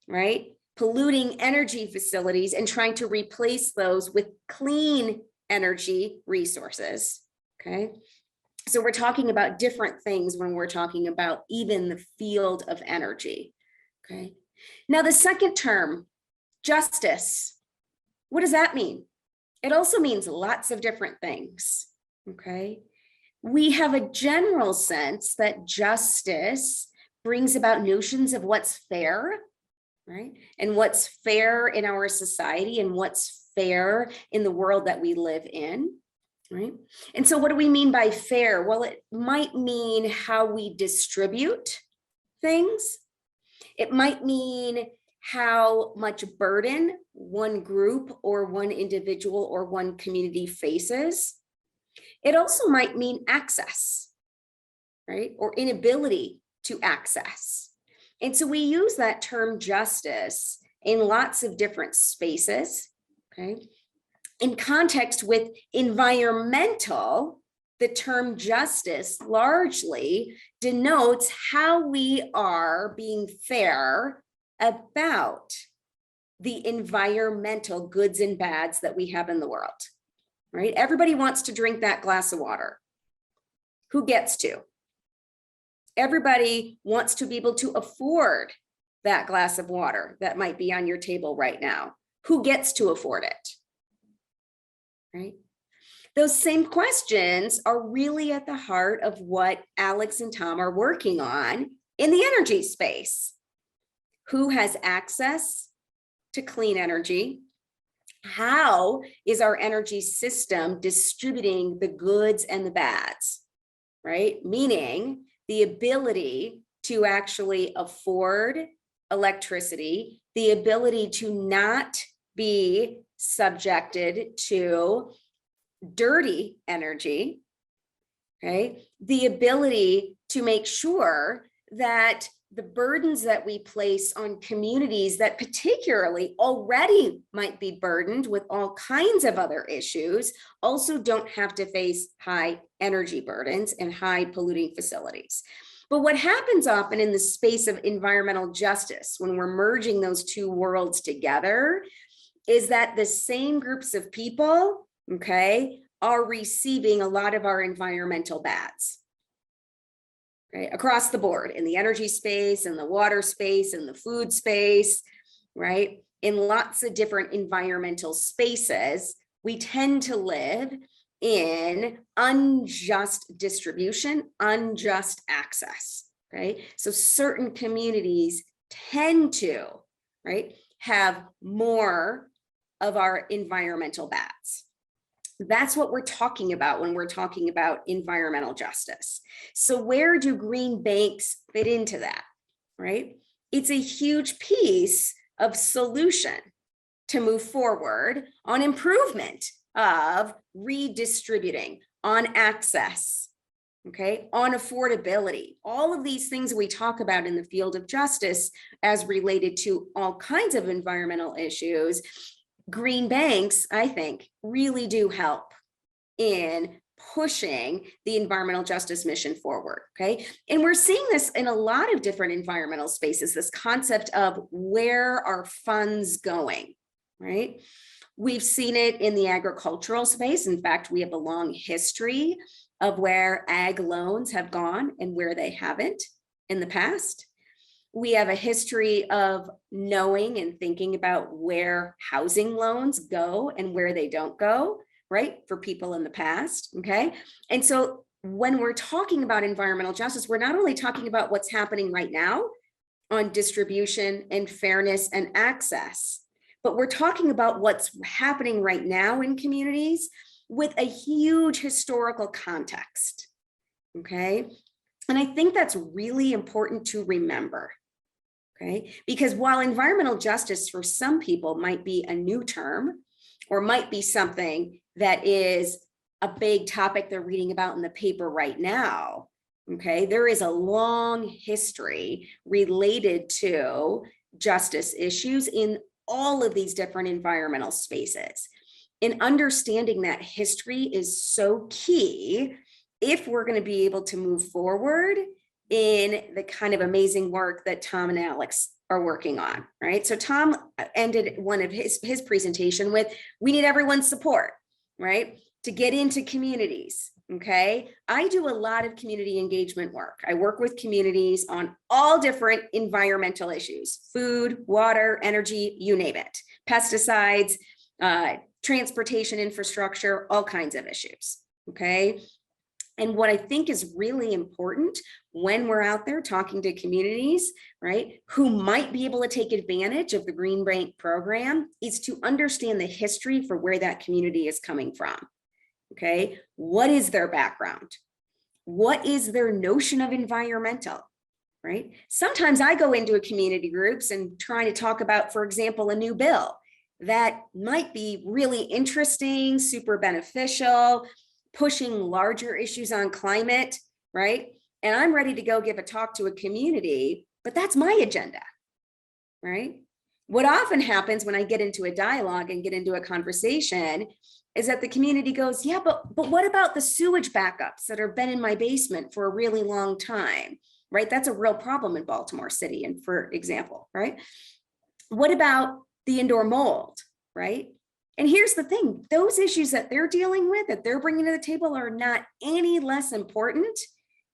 right? Polluting energy facilities and trying to replace those with clean energy resources, okay? So we're talking about different things when we're talking about even the field of energy, okay? Now the second term, justice, what does that mean? It also means lots of different things, okay? We have a general sense that justice brings about notions of what's fair, right? And what's fair in our society and what's fair in the world that we live in, right? And so what do we mean by fair? Well, it might mean how we distribute things. It might mean how much burden one group or one individual or one community faces. It also might mean access, right? Or inability to access. And so we use that term justice in lots of different spaces, okay? In context with environmental, the term justice largely denotes how we are being fair about the environmental goods and bads that we have in the world, right? Everybody wants to drink that glass of water. Who gets to? Everybody wants to be able to afford that glass of water that might be on your table right now. Who gets to afford it? Right? Those same questions are really at the heart of what Alex and Tom are working on in the energy space. Who has access to clean energy? How is our energy system distributing the goods and the bads, right? Meaning the ability to actually afford electricity, the ability to not be subjected to dirty energy, okay? The ability to make sure that the burdens that we place on communities that particularly already might be burdened with all kinds of other issues also don't have to face high energy burdens and high polluting facilities. But what happens often in the space of environmental justice when we're merging those two worlds together is that the same groups of people, okay, are receiving a lot of our environmental bads. Right, across the board in the energy space, in the water space, in the food space, right? In lots of different environmental spaces, we tend to live in unjust distribution, unjust access, right? So certain communities tend to, right, have more of our environmental bads. That's what we're talking about when we're talking about environmental justice. So where do green banks fit into that, right? It's a huge piece of solution to move forward on improvement of redistributing, on access, okay, on affordability. All of these things we talk about in the field of justice as related to all kinds of environmental issues, green banks, I think, really do help in pushing the environmental justice mission forward, okay? And we're seeing this in a lot of different environmental spaces, this concept of where are funds going, right? We've seen it in the agricultural space. In fact, we have a long history of where ag loans have gone and where they haven't in the past. We have a history of knowing and thinking about where housing loans go and where they don't go, right? For people in the past, okay? And so when we're talking about environmental justice, we're not only talking about what's happening right now on distribution and fairness and access, but we're talking about what's happening right now in communities with a huge historical context, okay? And I think that's really important to remember. Okay, because while environmental justice for some people might be a new term or might be something that is a big topic they're reading about in the paper right now, okay, there is a long history related to justice issues in all of these different environmental spaces. And understanding that history is so key if we're going to be able to move forward in the kind of amazing work that Tom and Alex are working on, right? So Tom ended one of his presentation with, we need everyone's support, right? To get into communities, okay? I do a lot of community engagement work. I work with communities on all different environmental issues, food, water, energy, you name it, pesticides, transportation infrastructure, all kinds of issues, okay? And what I think is really important when we're out there talking to communities, right, who might be able to take advantage of the Green Bank program, is to understand the history for where that community is coming from. Okay, what is their background? What is their notion of environmental, right? Sometimes I go into a community groups and try to talk about, for example, a new bill that might be really interesting, super beneficial, pushing larger issues on climate, right? And I'm ready to go give a talk to a community, but that's my agenda, right? What often happens when I get into a dialogue and get into a conversation is that the community goes, yeah, but what about the sewage backups that have been in my basement for a really long time, right? That's a real problem in Baltimore City, and for example, right? What about the indoor mold, right? And here's the thing, those issues that they're dealing with, that they're bringing to the table, are not any less important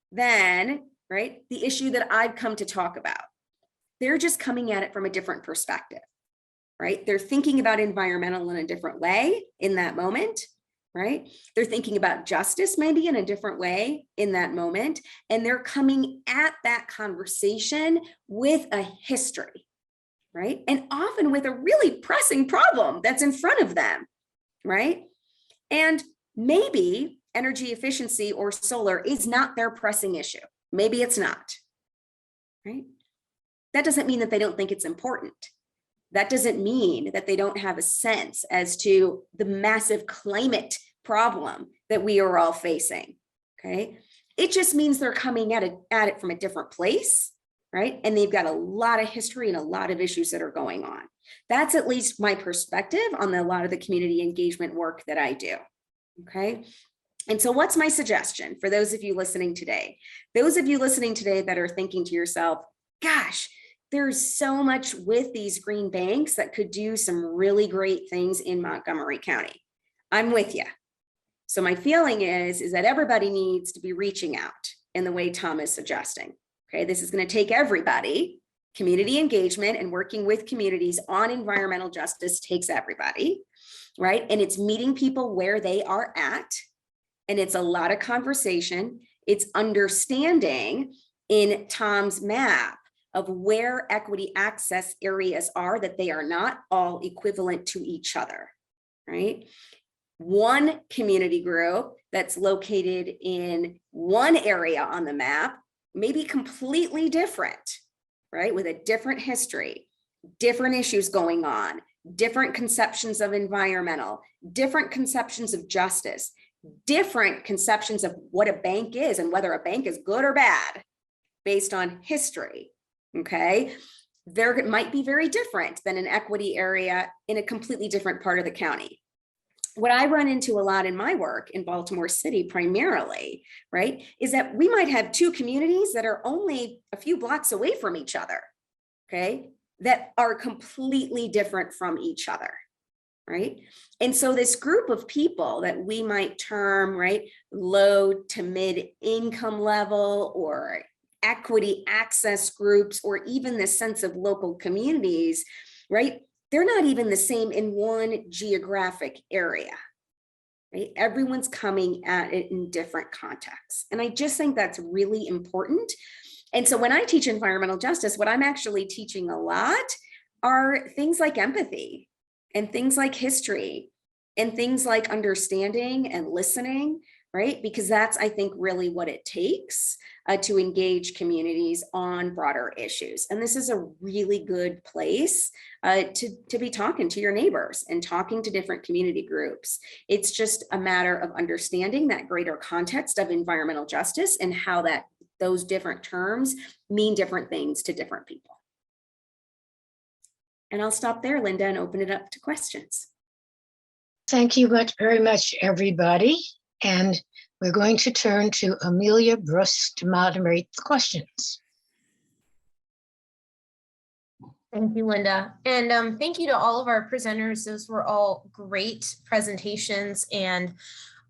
than, right, the issue that I've come to talk about. They're just coming at it from a different perspective, right? They're thinking about environmental in a different way in that moment, right? They're thinking about justice maybe in a different way in that moment. And they're coming at that conversation with a history, right? And often with a really pressing problem that's in front of them, right? And maybe energy efficiency or solar is not their pressing issue. Maybe it's not, right? That doesn't mean that they don't think it's important. That doesn't mean that they don't have a sense as to the massive climate problem that we are all facing, okay? It just means they're coming at it from a different place, right? And they've got a lot of history and a lot of issues that are going on. That's at least my perspective on a lot of the community engagement work that I do, okay? And so what's my suggestion for those of you listening today? Those of you listening today that are thinking to yourself, gosh, there's so much with these green banks that could do some really great things in Montgomery County. I'm with you. So my feeling is that everybody needs to be reaching out in the way Tom is suggesting. Okay, this is going to take everybody. Community engagement and working with communities on environmental justice takes everybody, right? And it's meeting people where they are at. And it's a lot of conversation. It's understanding in Tom's map of where equity access areas are, that they are not all equivalent to each other, right? One community group that's located in one area on the map may be completely different, right? With a different history, different issues going on, different conceptions of environmental, different conceptions of justice, different conceptions of what a bank is and whether a bank is good or bad based on history. Okay, there might be very different than an equity area in a completely different part of the county. What I run into a lot in my work in Baltimore City primarily, right, is that we might have two communities that are only a few blocks away from each other, okay, that are completely different from each other, right? And so this group of people that we might term, right, low to mid income level or equity access groups, or even the sense of local communities, right? They're not even the same in one geographic area, right? Everyone's coming at it in different contexts. And I just think that's really important. And so when I teach environmental justice, what I'm actually teaching a lot are things like empathy and things like history and things like understanding and listening, right? Because that's, I think, really what it takes to engage communities on broader issues. And this is a really good place to be talking to your neighbors and talking to different community groups. It's just a matter of understanding that greater context of environmental justice and how that those different terms mean different things to different people. And I'll stop there, Linda, and open it up to questions. Thank you very much, everybody. And We're going to turn to Amelia Bruce to moderate the questions. Thank you, Linda. And thank you to all of our presenters. Those were all great presentations. And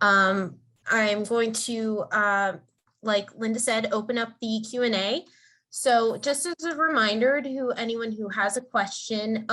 I'm going to, like Linda said, open up the Q&A. So just as a reminder to anyone who has a question,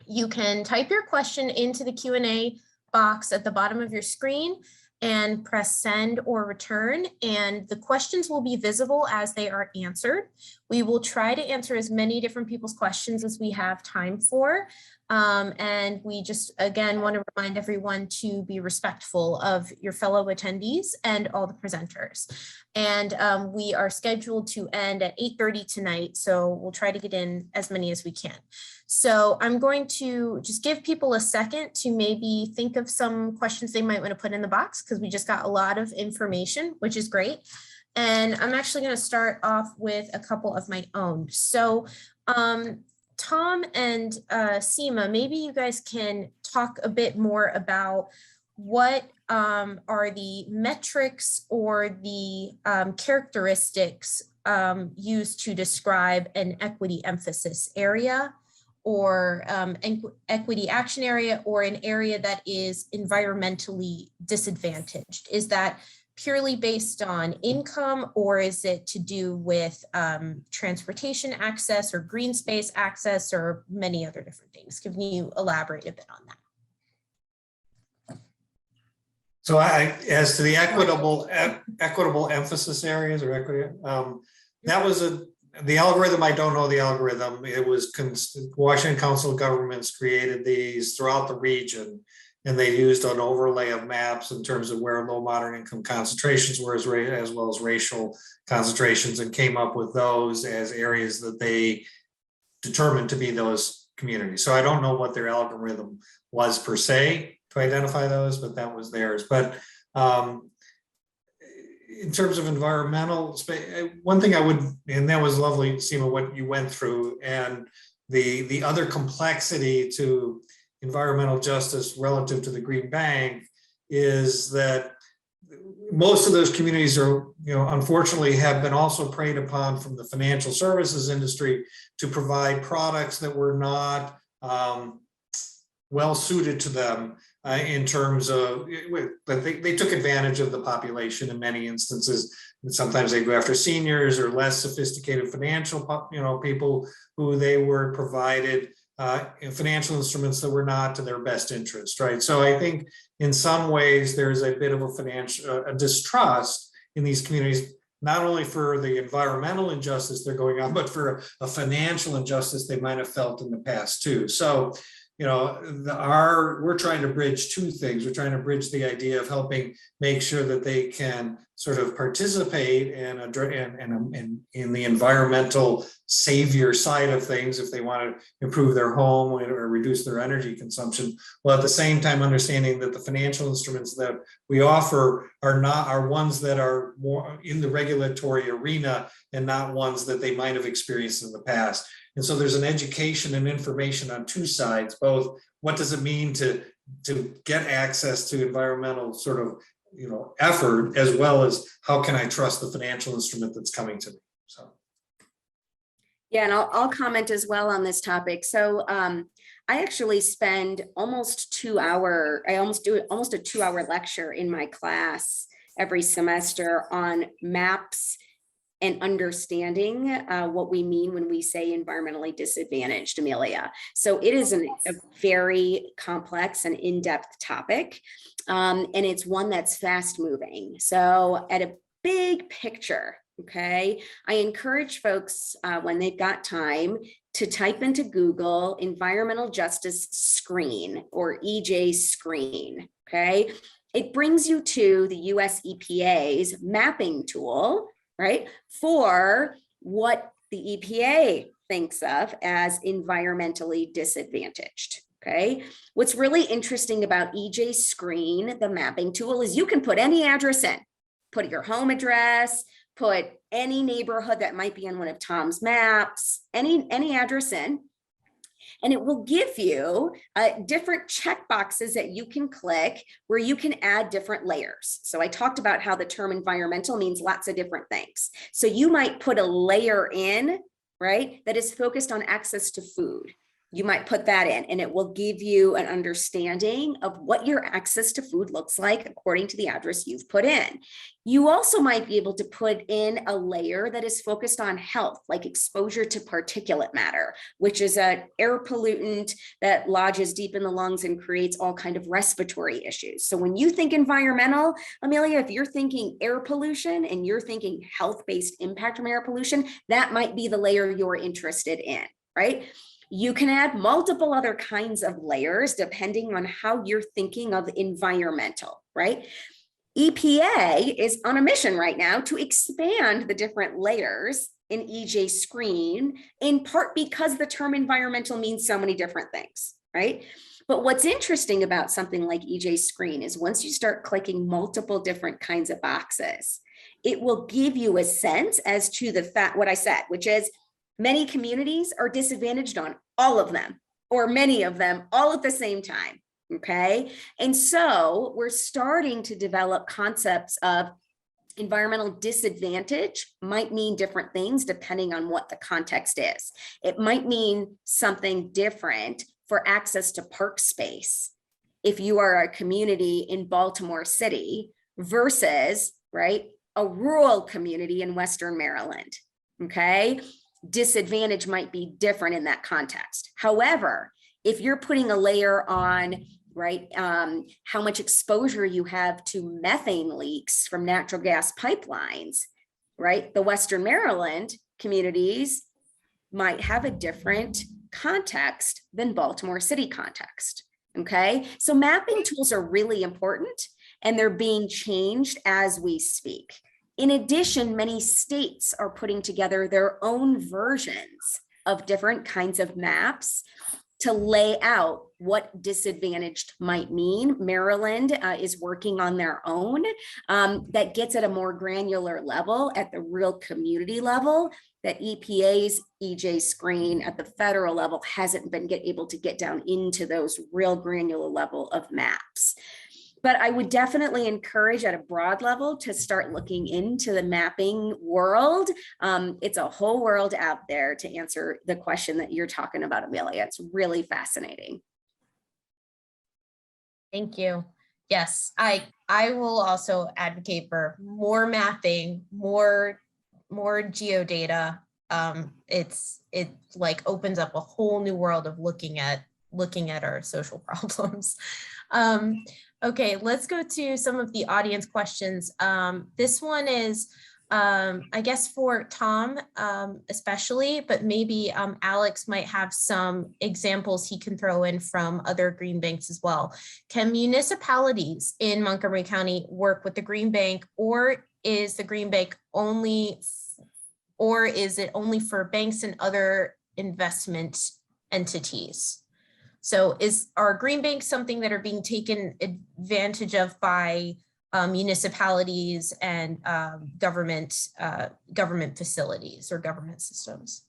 you can type your question into the Q&A box at the bottom of your screen and press send or return, and the questions will be visible as they are answered. We will try to answer as many different people's questions as we have time for. And we just, again, want to remind everyone to be respectful of your fellow attendees and all the presenters. And we are scheduled to end at 8:30 tonight, so we'll try to get in as many as we can. So I'm going to just give people a second to maybe think of some questions they might want to put in the box, because we just got a lot of information, which is great. And I'm actually going to start off with a couple of my own. So Tom and Seema, maybe you guys can talk a bit more about what are the metrics or the characteristics used to describe an equity emphasis area, or equity action area, or an area that is environmentally disadvantaged. Is that purely based on income, or is it to do with transportation access or green space access, or many other different things? Can you elaborate a bit on that? So as to the equitable emphasis areas or equity, that was the algorithm. I don't know the algorithm. It was Washington Council of Governments created these throughout the region, and they used an overlay of maps in terms of where low moderate income concentrations were, as well as racial concentrations, and came up with those as areas that they determined to be those communities. So I don't know what their algorithm was per se to identify those, but that was theirs. But in terms of environmental space, one thing I would, and that was lovely, Seema, what you went through, and the other complexity to environmental justice relative to the Green Bank is that most of those communities are, unfortunately have been also preyed upon from the financial services industry to provide products that were not well suited to them in terms of, but they took advantage of the population in many instances. Sometimes they go after seniors or less sophisticated financial, people who they were provided financial instruments that were not to their best interest, right? So I think in some ways there's a bit of a distrust in these communities, not only for the environmental injustice they're going on, but for a financial injustice they might have felt in the past too. So, we're trying to bridge two things. We're trying to bridge the idea of helping make sure that they can sort of participate in the environmental savior side of things if they want to improve their home or reduce their energy consumption, while at the same time understanding that the financial instruments that we offer are ones that are more in the regulatory arena and not ones that they might have experienced in the past. And so there's an education and information on two sides, both what does it mean to get access to environmental sort of, effort, as well as how can I trust the financial instrument that's coming to me. So. Yeah, and I'll comment as well on this topic. So I actually spend almost a 2-hour lecture in my class every semester on maps and understanding what we mean when we say environmentally disadvantaged, Amelia. So it is a very complex and in-depth topic, and it's one that's fast moving. So at a big picture, okay, I encourage folks when they've got time to type into Google environmental justice screen or EJ screen, okay? It brings you to the US EPA's mapping tool, right, for what the EPA thinks of as environmentally disadvantaged, okay? What's really interesting about EJ Screen, the mapping tool, is you can put any address in, put your home address, put any neighborhood that might be on one of Tom's maps, any address in, And it will give you different check boxes that you can click where you can add different layers. So I talked about how the term environmental means lots of different things. So you might put a layer in, right, that is focused on access to food. You might put that in, and it will give you an understanding of what your access to food looks like according to the address you've put in. You also might be able to put in a layer that is focused on health, like exposure to particulate matter, which is an air pollutant that lodges deep in the lungs and creates all kinds of respiratory issues. So when you think environmental, Amelia, if you're thinking air pollution and you're thinking health-based impact from air pollution, that might be the layer you're interested in, right? You can add multiple other kinds of layers depending on how you're thinking of environmental, right? EPA is on a mission right now to expand the different layers in EJ Screen, in part because the term environmental means so many different things, right? But what's interesting about something like EJ Screen is once you start clicking multiple different kinds of boxes, it will give you a sense as to the fact, what I said, which is many communities are disadvantaged on all of them, or many of them, all at the same time, okay? And so we're starting to develop concepts of environmental disadvantage might mean different things depending on what the context is. It might mean something different for access to park space if you are a community in Baltimore City versus, right, a rural community in Western Maryland, okay? Disadvantage might be different in that context. However, if you're putting a layer on, right, how much exposure you have to methane leaks from natural gas pipelines, right, the Western Maryland communities might have a different context than Baltimore City context, okay? So mapping tools are really important, and they're being changed as we speak. In addition, many states are putting together their own versions of different kinds of maps to lay out what disadvantaged might mean. Maryland is working on their own that gets at a more granular level at the real community level that EPA's EJ Screen at the federal level hasn't been able to get down into those real granular level of maps. But I would definitely encourage at a broad level to start looking into the mapping world. It's a whole world out there to answer the question that you're talking about, Amelia. It's really fascinating. Thank you. Yes, I will also advocate for more mapping, more geodata. It like opens up a whole new world of looking at our social problems. Okay, let's go to some of the audience questions. This one is, I guess for Tom especially, but maybe Alex might have some examples he can throw in from other green banks as well. Can municipalities in Montgomery County work with the Green Bank, or is the Green Bank only, or is it only for banks and other investment entities? So are green banks something that are being taken advantage of by municipalities and government facilities or government systems?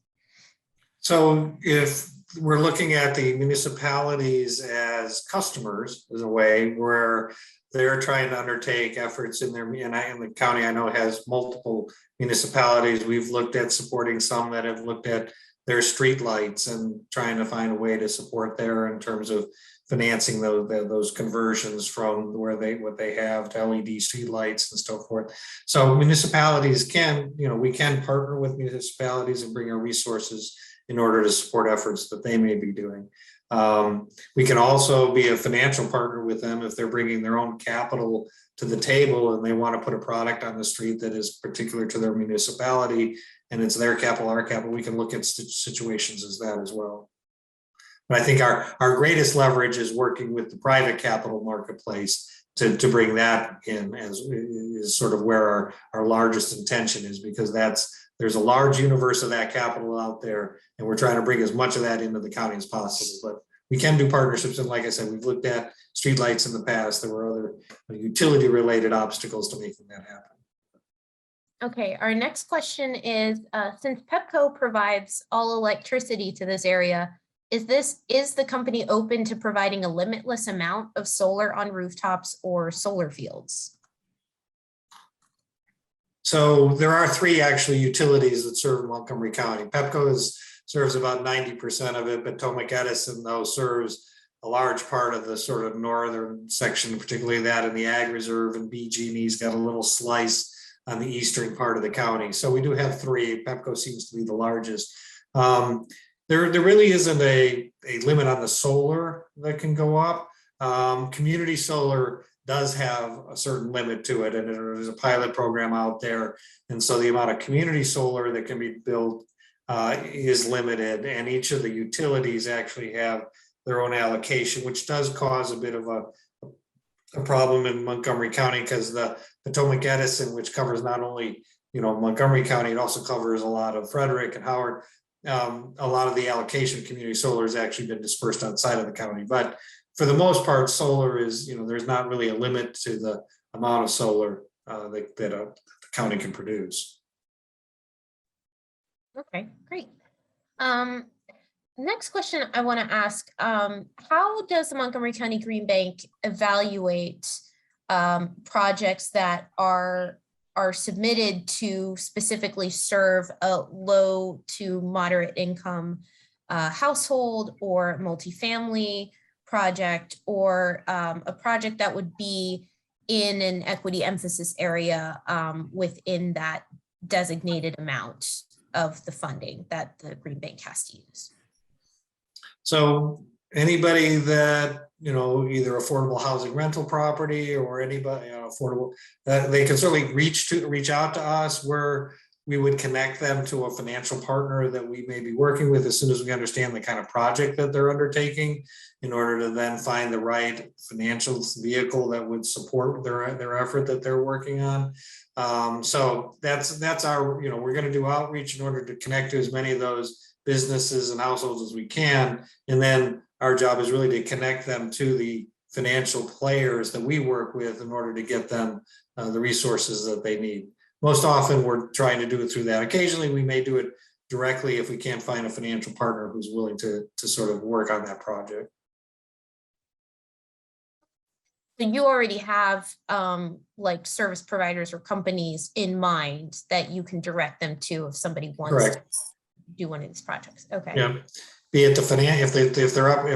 So if we're looking at the municipalities as customers, as a way where they're trying to undertake efforts in their, and the county I know has multiple municipalities. We've looked at supporting some that have looked at their street lights and trying to find a way to support there in terms of financing those conversions from what they have to LED street lights and so forth. So municipalities can, we can partner with municipalities and bring our resources in order to support efforts that they may be doing. We can also be a financial partner with them if they're bringing their own capital to the table and they want to put a product on the street that is particular to their municipality and it's their capital, our capital. We can look at situations as that as well. But I think our greatest leverage is working with the private capital marketplace to bring that in as is sort of where our largest intention is, because there's a large universe of that capital out there, and we're trying to bring as much of that into the county as possible. But we can do partnerships, and like I said, we've looked at streetlights in the past. There were other utility-related obstacles to making that happen. Okay, our next question is, since Pepco provides all electricity to this area, is the company open to providing a limitless amount of solar on rooftops or solar fields? So there are three actually utilities that serve Montgomery County. Pepco serves about 90% of it, but Potomac Edison though serves a large part of the sort of northern section, particularly that in the Ag Reserve, and BG&E's got a little slice on the eastern part of the county. So we do have three. Pepco seems to be the largest. There really isn't a limit on the solar that can go up. Community solar does have a certain limit to it, and there's a pilot program out there. And so the amount of community solar that can be built is limited, and each of the utilities actually have their own allocation, which does cause a bit of a problem in Montgomery County, because the Potomac Edison, which covers not only Montgomery County, it also covers a lot of Frederick and Howard. A lot of the allocation of community solar has actually been dispersed outside of the county, but for the most part, solar is, there's not really a limit to the amount of solar that the county can produce. Okay, great. Next question I want to ask, how does the Montgomery County Green Bank evaluate projects that are submitted to specifically serve a low to moderate income household or multifamily project, or a project that would be in an equity emphasis area within that designated amount of the funding that the Green Bank has to use? So anybody that, either affordable housing rental property or anybody affordable, they can certainly reach out to us, where we would connect them to a financial partner that we may be working with as soon as we understand the kind of project that they're undertaking, in order to then find the right financial vehicle that would support their effort that they're working on. So that's our, we're going to do outreach in order to connect to as many of those businesses and households as we can. And then our job is really to connect them to the financial players that we work with in order to get them the resources that they need. Most often we're trying to do it through that. Occasionally we may do it directly if we can't find a financial partner who's willing to sort of work on that project. So you already have like service providers or companies in mind that you can direct them to if somebody wants Correct. to do one of these projects. Okay. Yeah. Be it the finance, if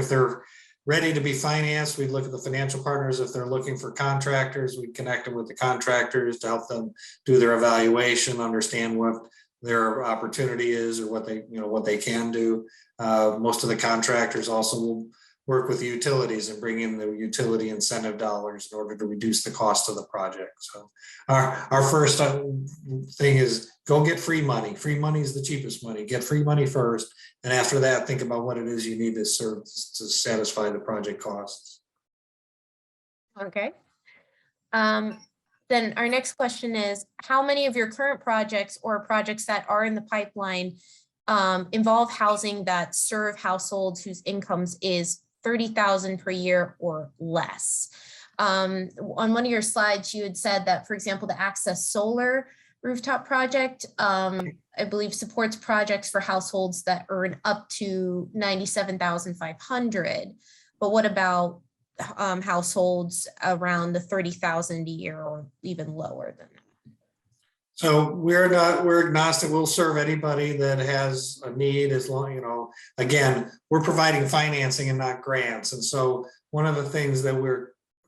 they're ready to be financed, we'd look at the financial partners. If they're looking for contractors, we'd connect them with the contractors to help them do their evaluation, understand what their opportunity is or what they can do. Most of the contractors also will work with the utilities and bring in the utility incentive dollars in order to reduce the cost of the project. So our first thing is go get free money. Free money is the cheapest money. Get free money first. And after that, think about what it is you need to serve to satisfy the project costs. Okay. Then our next question is, how many of your current projects or projects that are in the pipeline involve housing that serve households whose incomes is $30,000 per year or less? On one of your slides, you had said that, for example, the Access Solar rooftop project, I believe, supports projects for households that earn up to $97,500. But what about households around the $30,000 a year or even lower than that? So we're agnostic. We'll serve anybody that has a need, as long, again, we're providing financing and not grants. And so one of the things that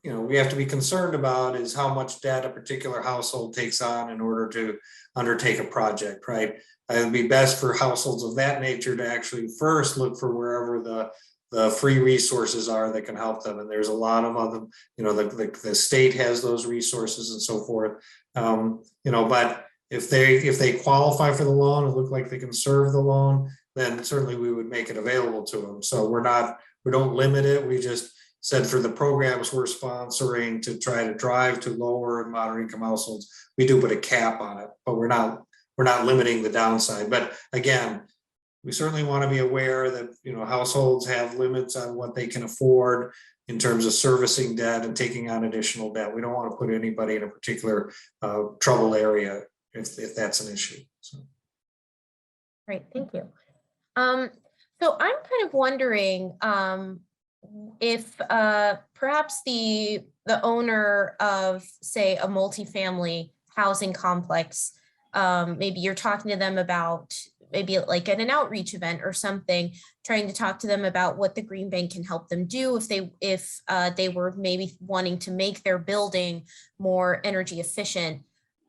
we have to be concerned about is how much debt a particular household takes on in order to undertake a project, right? It would be best for households of that nature to actually first look for wherever the free resources are that can help them. And there's a lot of them, the state has those resources and so forth. But if they qualify for the loan and look like they can serve the loan, then certainly we would make it available to them. So we don't limit it. We just said for the programs we're sponsoring to try to drive to lower and moderate income households, we do put a cap on it, but we're not limiting the downside. But again, we certainly want to be aware that households have limits on what they can afford in terms of servicing debt and taking on additional debt. We don't want to put anybody in a particular trouble area if that's an issue. So. Great, thank you. So I'm kind of wondering if perhaps the owner of, say, a multifamily housing complex, maybe you're talking to them about maybe like at an outreach event or something, trying to talk to them about what the Green Bank can help them do if they were maybe wanting to make their building more energy efficient,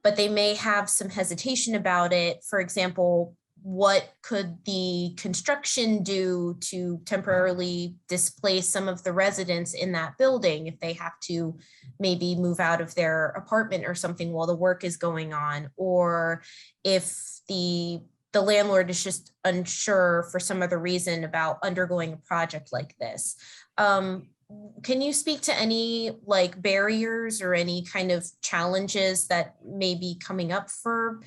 but they may have some hesitation about it. For example, what could the construction do to temporarily displace some of the residents in that building if they have to maybe move out of their apartment or something while the work is going on, or if the landlord is just unsure for some other reason about undergoing a project like this. Can you speak to any like barriers or any kind of challenges that may be coming up for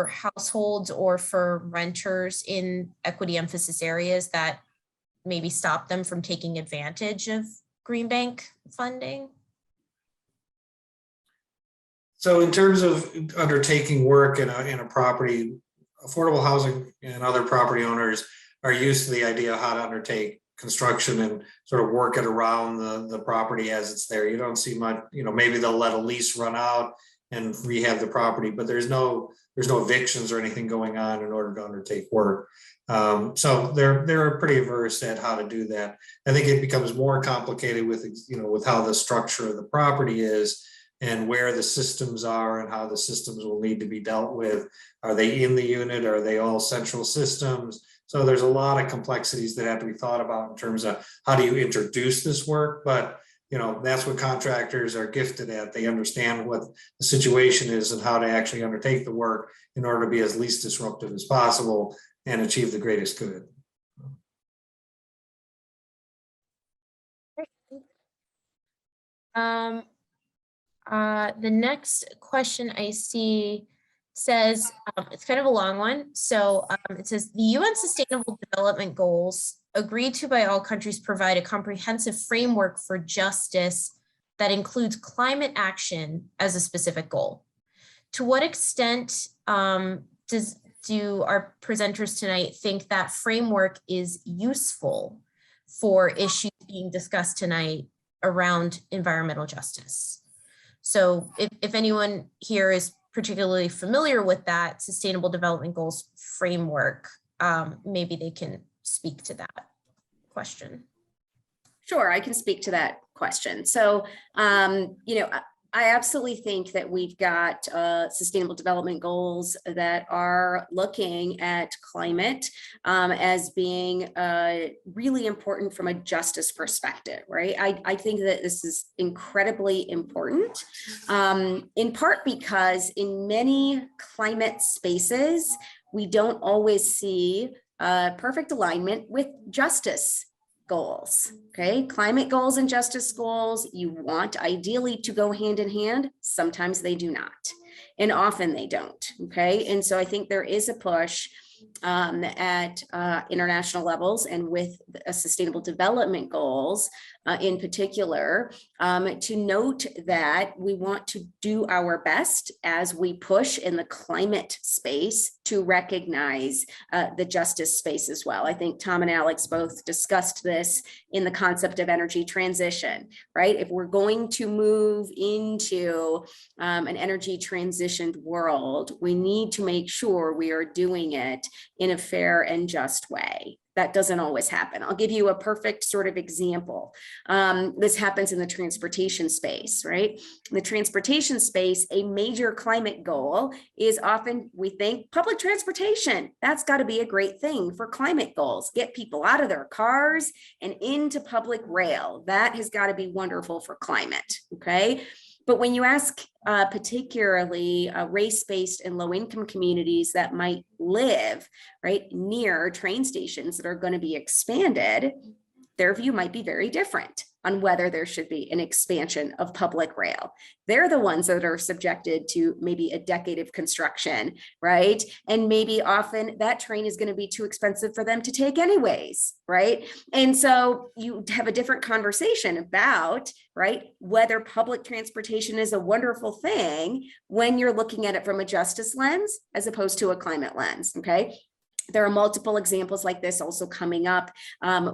households or for renters in equity emphasis areas that maybe stop them from taking advantage of Green Bank funding? So in terms of undertaking work in a property, affordable housing and other property owners are used to the idea of how to undertake construction and sort of work it around the property as it's there. You don't see much, maybe they'll let a lease run out and rehab the property, but there's no evictions or anything going on in order to undertake work. So they're pretty averse at how to do that. I think it becomes more complicated with how the structure of the property is and where the systems are and how the systems will need to be dealt with. Are they in the unit? Are they all central systems? So there's a lot of complexities that have to be thought about in terms of how do you introduce this work, but that's what contractors are gifted at. They understand what the situation is and how to actually undertake the work in order to be as least disruptive as possible and achieve the greatest good. The next question I see says, it's kind of a long one. So it says the UN Sustainable Development Goals agreed to by all countries provide a comprehensive framework for justice that includes climate action as a specific goal. To what extent do our presenters tonight think that framework is useful for issues being discussed tonight around environmental justice? So if anyone here is particularly familiar with that Sustainable Development Goals framework, maybe they can speak to that question. Sure, I can speak to that question. So, I absolutely think that we've got sustainable development goals that are looking at climate as being really important from a justice perspective, right? I think that this is incredibly important, in part because in many climate spaces, we don't always see perfect alignment with justice goals. Okay, climate goals and justice goals, you want ideally to go hand in hand. Sometimes they do not, and often they don't. Okay, and so I think there is a push at international levels and with sustainable development goals in particular, to note that we want to do our best as we push in the climate space to recognize the justice space as well. I think Tom and Alex both discussed this in the concept of energy transition, right? If we're going to move into an energy transitioned world, we need to make sure we are doing it in a fair and just way. That doesn't always happen. I'll give you a perfect sort of example. This happens in the transportation space, right? In the transportation space, a major climate goal is often, we think, public transportation. That's got to be a great thing for climate goals. Get people out of their cars and into public rail. That has got to be wonderful for climate, okay? But when you ask particularly race-based and low-income communities that might live right near train stations that are going to be expanded, their view might be very different on whether there should be an expansion of public rail. They're the ones that are subjected to maybe a decade of construction, right? And maybe often that train is going to be too expensive for them to take anyways, right? And so you have a different conversation about, right, whether public transportation is a wonderful thing when you're looking at it from a justice lens as opposed to a climate lens, okay? There are multiple examples like this also coming up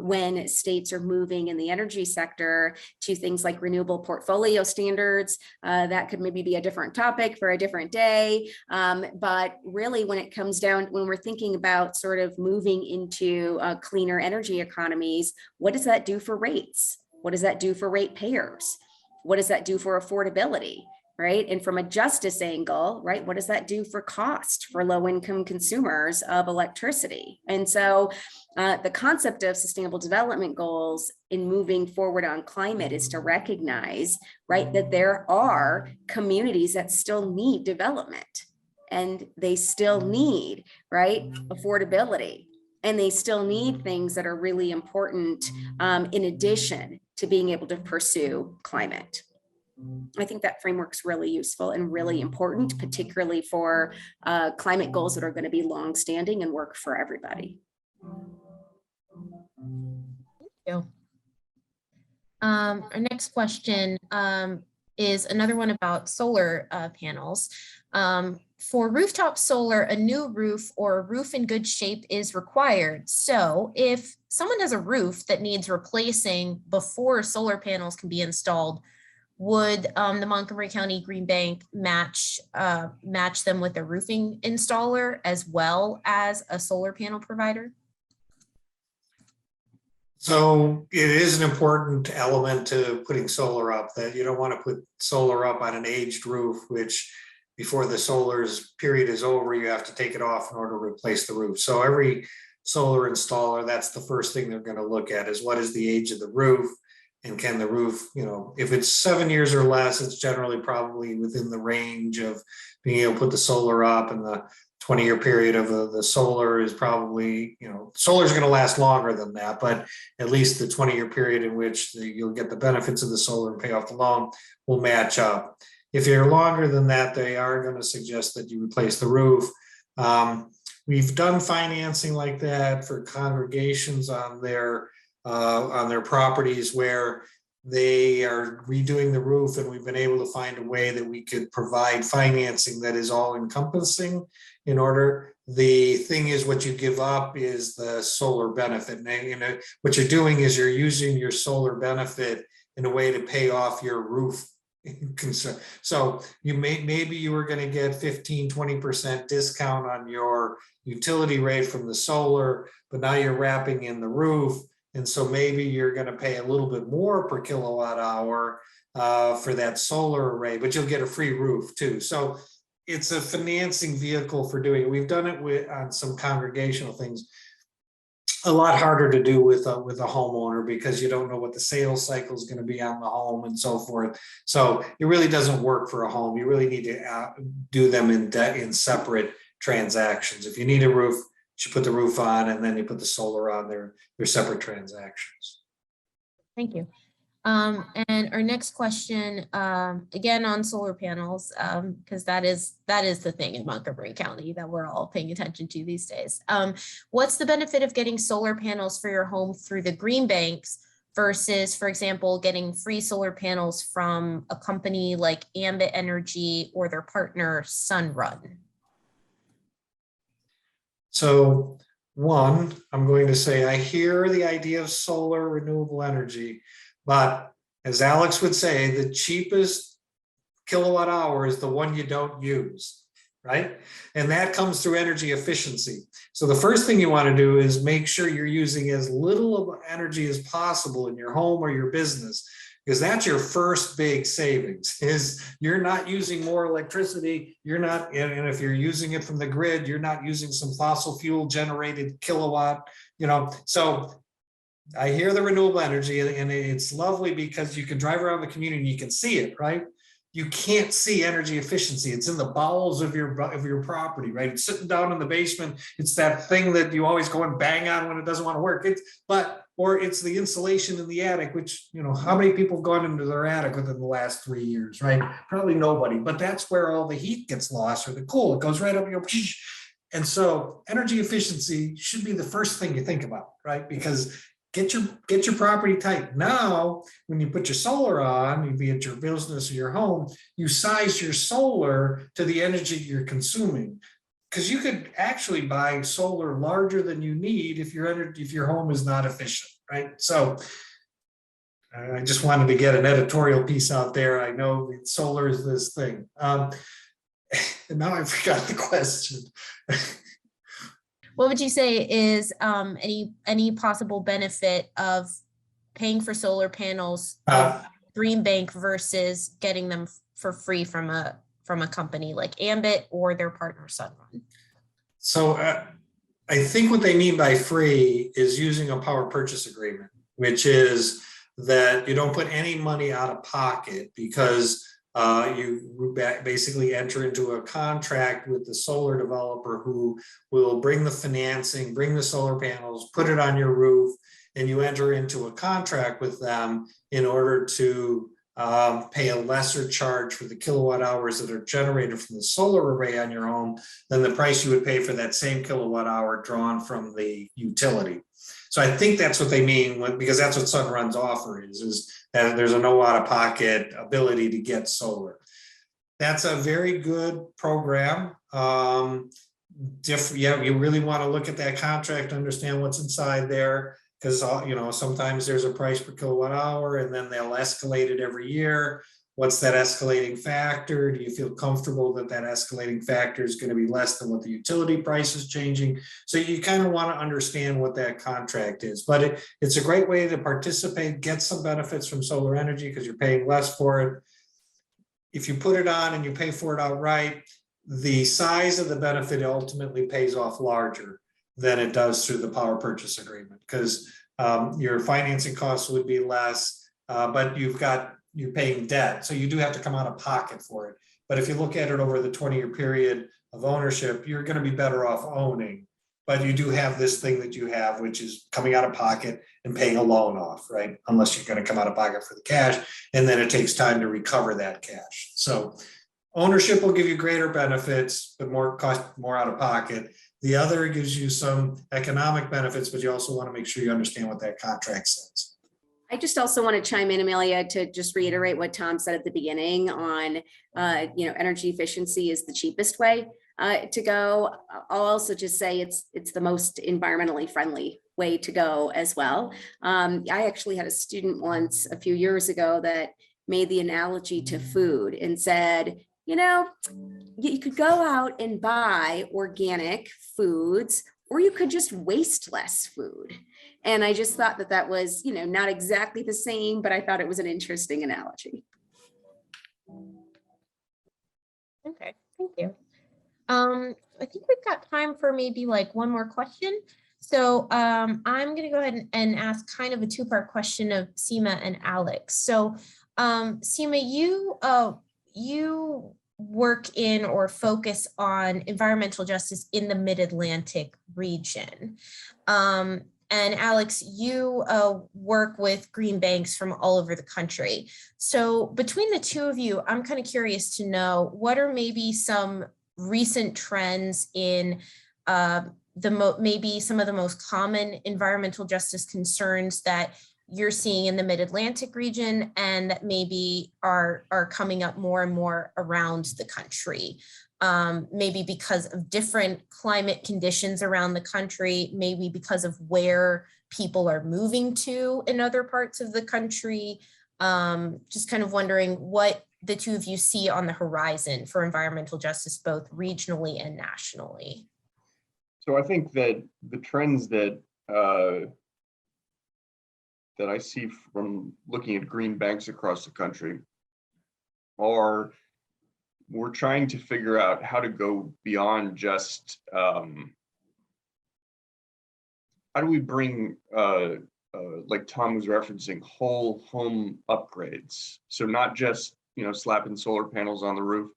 when states are moving in the energy sector to things like renewable portfolio standards. That could maybe be a different topic for a different day. But really, when it comes down, when we're thinking about sort of moving into cleaner energy economies, what does that do for rates? What does that do for ratepayers? What does that do for affordability? Right? And from a justice angle, right, what does that do for cost for low-income consumers of electricity? And so the concept of sustainable development goals in moving forward on climate is to recognize, right, that there are communities that still need development and they still need, right, affordability. And they still need things that are really important in addition to being able to pursue climate. I think that framework's really useful and really important, particularly for climate goals that are going to be longstanding and work for everybody. Thank you. Our next question is another one about solar panels. For rooftop solar, a new roof or a roof in good shape is required. So if someone has a roof that needs replacing before solar panels can be installed, would the Montgomery County Green Bank match them with a roofing installer as well as a solar panel provider? So it is an important element to putting solar up, that you don't want to put solar up on an aged roof, which before the solar's period is over, you have to take it off in order to replace the roof. So every solar installer, that's the first thing they're going to look at, is what is the age of the roof. And can the roof, if it's 7 years or less, it's generally probably within the range of being able to put the solar up, and the 20-year period of the solar is probably, solar is going to last longer than that, but at least the 20-year period in which you'll get the benefits of the solar and pay off the loan will match up. If you're longer than that, they are going to suggest that you replace the roof. We've done financing like that for congregations on their properties where they are redoing the roof, and we've been able to find a way that we could provide financing that is all encompassing. In order, the thing is, what you give up is the solar benefit. And what you're doing is you're using your solar benefit in a way to pay off your roof concern. So maybe you were going to get 15-20% discount on your utility rate from the solar, but now you're wrapping in the roof. And so maybe you're going to pay a little bit more per kilowatt hour for that solar array, but you'll get a free roof too. So it's a financing vehicle for doing it. We've done it on some congregational things. A lot harder to do with a homeowner, because you don't know what the sales cycle is going to be on the home and so forth. So it really doesn't work for a home. You really need to do them in separate transactions. If you need a roof, you put the roof on, and then you put the solar on. They're separate transactions. Thank you. And our next question, again on solar panels, because that is the thing in Montgomery County that we're all paying attention to these days. What's the benefit of getting solar panels for your home through the green banks versus, for example, getting free solar panels from a company like Ambit Energy or their partner Sunrun? So one, I'm going to say, I hear the idea of solar renewable energy, but as Alex would say, the cheapest kilowatt hour is the one you don't use, right? And that comes through energy efficiency. So the first thing you want to do is make sure you're using as little of energy as possible in your home or your business, because that's your first big savings. Is you're not using more electricity, you're not, and if you're using it from the grid, you're not using some fossil fuel generated kilowatt, so I hear the renewable energy, and it's lovely because you can drive around the community and you can see it, right? You can't see energy efficiency. It's in the bowels of your property, right? It's sitting down in the basement. It's that thing that you always go and bang on when it doesn't want to work. Or it's the insulation in the attic, which, how many people have gone into their attic within the last 3 years, right? Probably nobody, but that's where all the heat gets lost, or the cool, it goes right up your, and so energy efficiency should be the first thing you think about, right? Because get your property tight. Now, when you put your solar on, be it your business or your home, you size your solar to the energy you're consuming. because you could actually buy solar larger than you need if your home is not efficient, right? So I just wanted to get an editorial piece out there. I know solar is this thing. And now I forgot the question. What would you say is any possible benefit of paying for solar panels of Green Bank versus getting them for free from a company like Ambit or their partner Sunrun? So I think what they mean by free is using a power purchase agreement, which is that you don't put any money out of pocket because you basically enter into a contract with the solar developer who will bring the financing, bring the solar panels, put it on your roof, and you enter into a contract with them in order to pay a lesser charge for the kilowatt hours that are generated from the solar array on your home than the price you would pay for that same kilowatt hour drawn from the utility. So I think that's what they mean because that's what Sunrun's offer is that there's a no out-of-pocket ability to get solar. That's a very good program. Yeah, you really want to look at that contract, understand what's inside there, because sometimes there's a price per kilowatt hour, and then they'll escalate it every year. What's that escalating factor? Do you feel comfortable that that escalating factor is going to be less than what the utility price is changing? So you kind of want to understand what that contract is. But it's a great way to participate, get some benefits from solar energy because you're paying less for it. If you put it on and you pay for it outright, the size of the benefit ultimately pays off larger than it does through the power purchase agreement because your financing costs would be less, but you're paying debt. So you do have to come out of pocket for it. But if you look at it over the 20-year period of ownership, you're going to be better off owning. But you do have this thing that you have, which is coming out of pocket and paying a loan off, right? Unless you're going to come out of pocket for the cash, and then it takes time to recover that cash. So ownership will give you greater benefits, but more out of pocket. The other gives you some economic benefits, but you also want to make sure you understand what that contract says. I just also want to chime in, Amelia, to just reiterate what Tom said at the beginning on, energy efficiency is the cheapest way to go. I'll also just say it's the most environmentally friendly way to go as well. I actually had a student once a few years ago that made the analogy to food and said, you could go out and buy organic foods, or you could just waste less food. And I just thought that was, not exactly the same, but I thought it was an interesting analogy. Okay, thank you. I think we've got time for maybe like one more question. So I'm going to go ahead and ask kind of a two-part question of Seema and Alex. So Seema, you work in or focus on environmental justice in the Mid-Atlantic region. And Alex, you work with green banks from all over the country. So between the two of you, I'm kind of curious to know what are maybe some recent trends in maybe some of the most common environmental justice concerns that you're seeing in the Mid-Atlantic region and that maybe are coming up more and more around the country. Maybe because of different climate conditions around the country, maybe because of where people are moving to in other parts of the country. Just kind of wondering what the two of you see on the horizon for environmental justice, both regionally and nationally. So I think that the trends that I see from looking at green banks across the country are we're trying to figure out how to go beyond just how do we bring like Tom was referencing whole home upgrades. So not just slapping solar panels on the roof,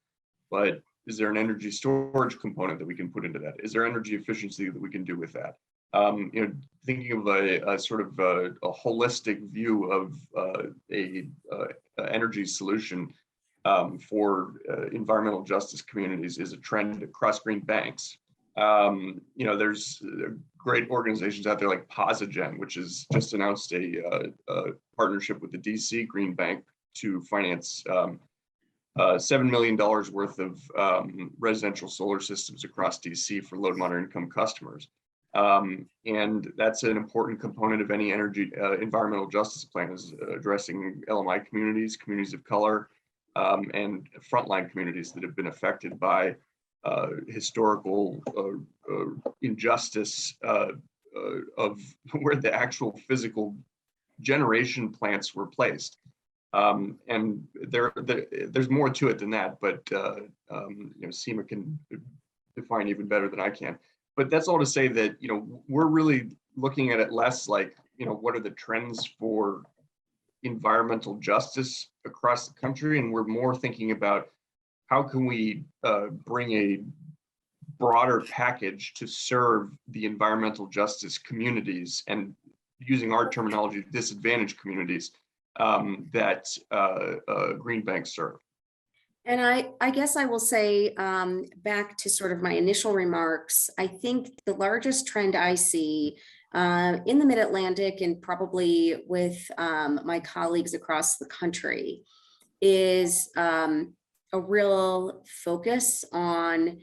but is there an energy storage component that we can put into that? Is there energy efficiency that we can do with that? Thinking of a sort of a holistic view of a energy solution for environmental justice communities is a trend across green banks. There's great organizations out there like Posigen, which has just announced a partnership with the DC Green Bank to finance $7 million worth of residential solar systems across DC for low to moderate income customers. And that's an important component of any energy environmental justice plan, is addressing LMI communities, communities of color, and frontline communities that have been affected by historical injustice of where the actual physical generation plants were placed. And there's more to it than that, but SEMA can define even better than I can. But that's all to say that we're really looking at it less like what are the trends for environmental justice across the country, and we're more thinking about how can we bring a broader package to serve the environmental justice communities, and using our terminology, disadvantaged communities that green banks serve. And I guess I will say, back to sort of my initial remarks, I think the largest trend I see in the Mid-Atlantic and probably with my colleagues across the country is a real focus on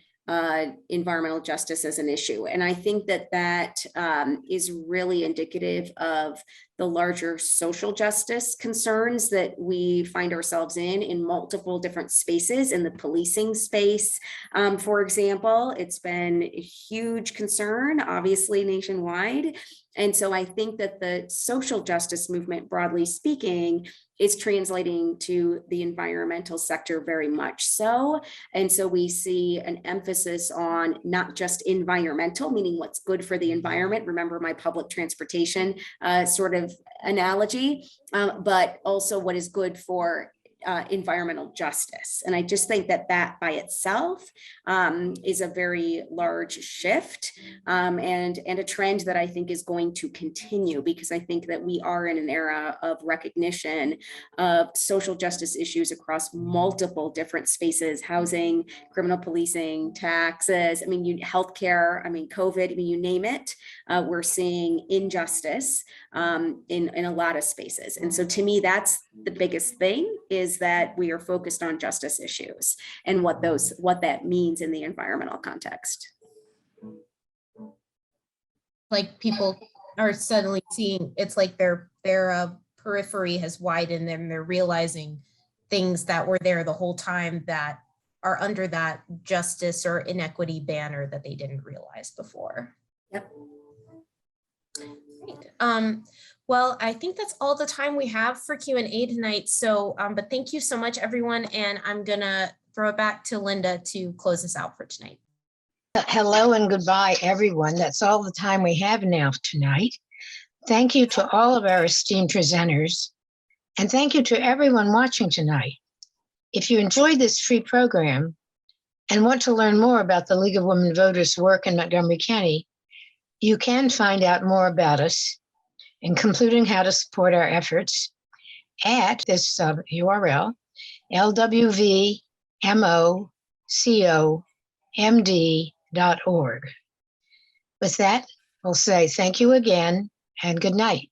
environmental justice as an issue. And I think that is really indicative of the larger social justice concerns that we find ourselves in multiple different spaces. In the policing space, for example, it's been a huge concern, obviously nationwide. And so I think that the social justice movement, broadly speaking, is translating to the environmental sector very much so. And so we see an emphasis on not just environmental, meaning what's good for the environment. Remember my public transportation sort of analogy, but also what is good for environmental justice. And I just think that by itself is a very large shift and a trend that I think is going to continue, because I think that we are in an era of recognition of social justice issues across multiple different spaces: housing, criminal policing, taxes, healthcare, COVID, you name it. We're seeing injustice in a lot of spaces. And so to me, that's the biggest thing, is that we are focused on justice issues and what that means in the environmental context. Like, people are suddenly seeing, it's like their periphery has widened, and they're realizing things that were there the whole time that are under that justice or inequity banner that they didn't realize before. Yep. Great. Well, I think that's all the time we have for Q&A tonight. So, but thank you so much, everyone. And I'm gonna throw it back to Linda to close us out for tonight. Hello and goodbye, everyone. That's all the time we have now tonight. Thank you to all of our esteemed presenters, and thank you to everyone watching tonight. If you enjoyed this free program and want to learn more about the League of Women Voters' work in Montgomery County, you can find out more about us, including how to support our efforts, at this URL, LWVMOCOMD.org. With that, we'll say thank you again and good night.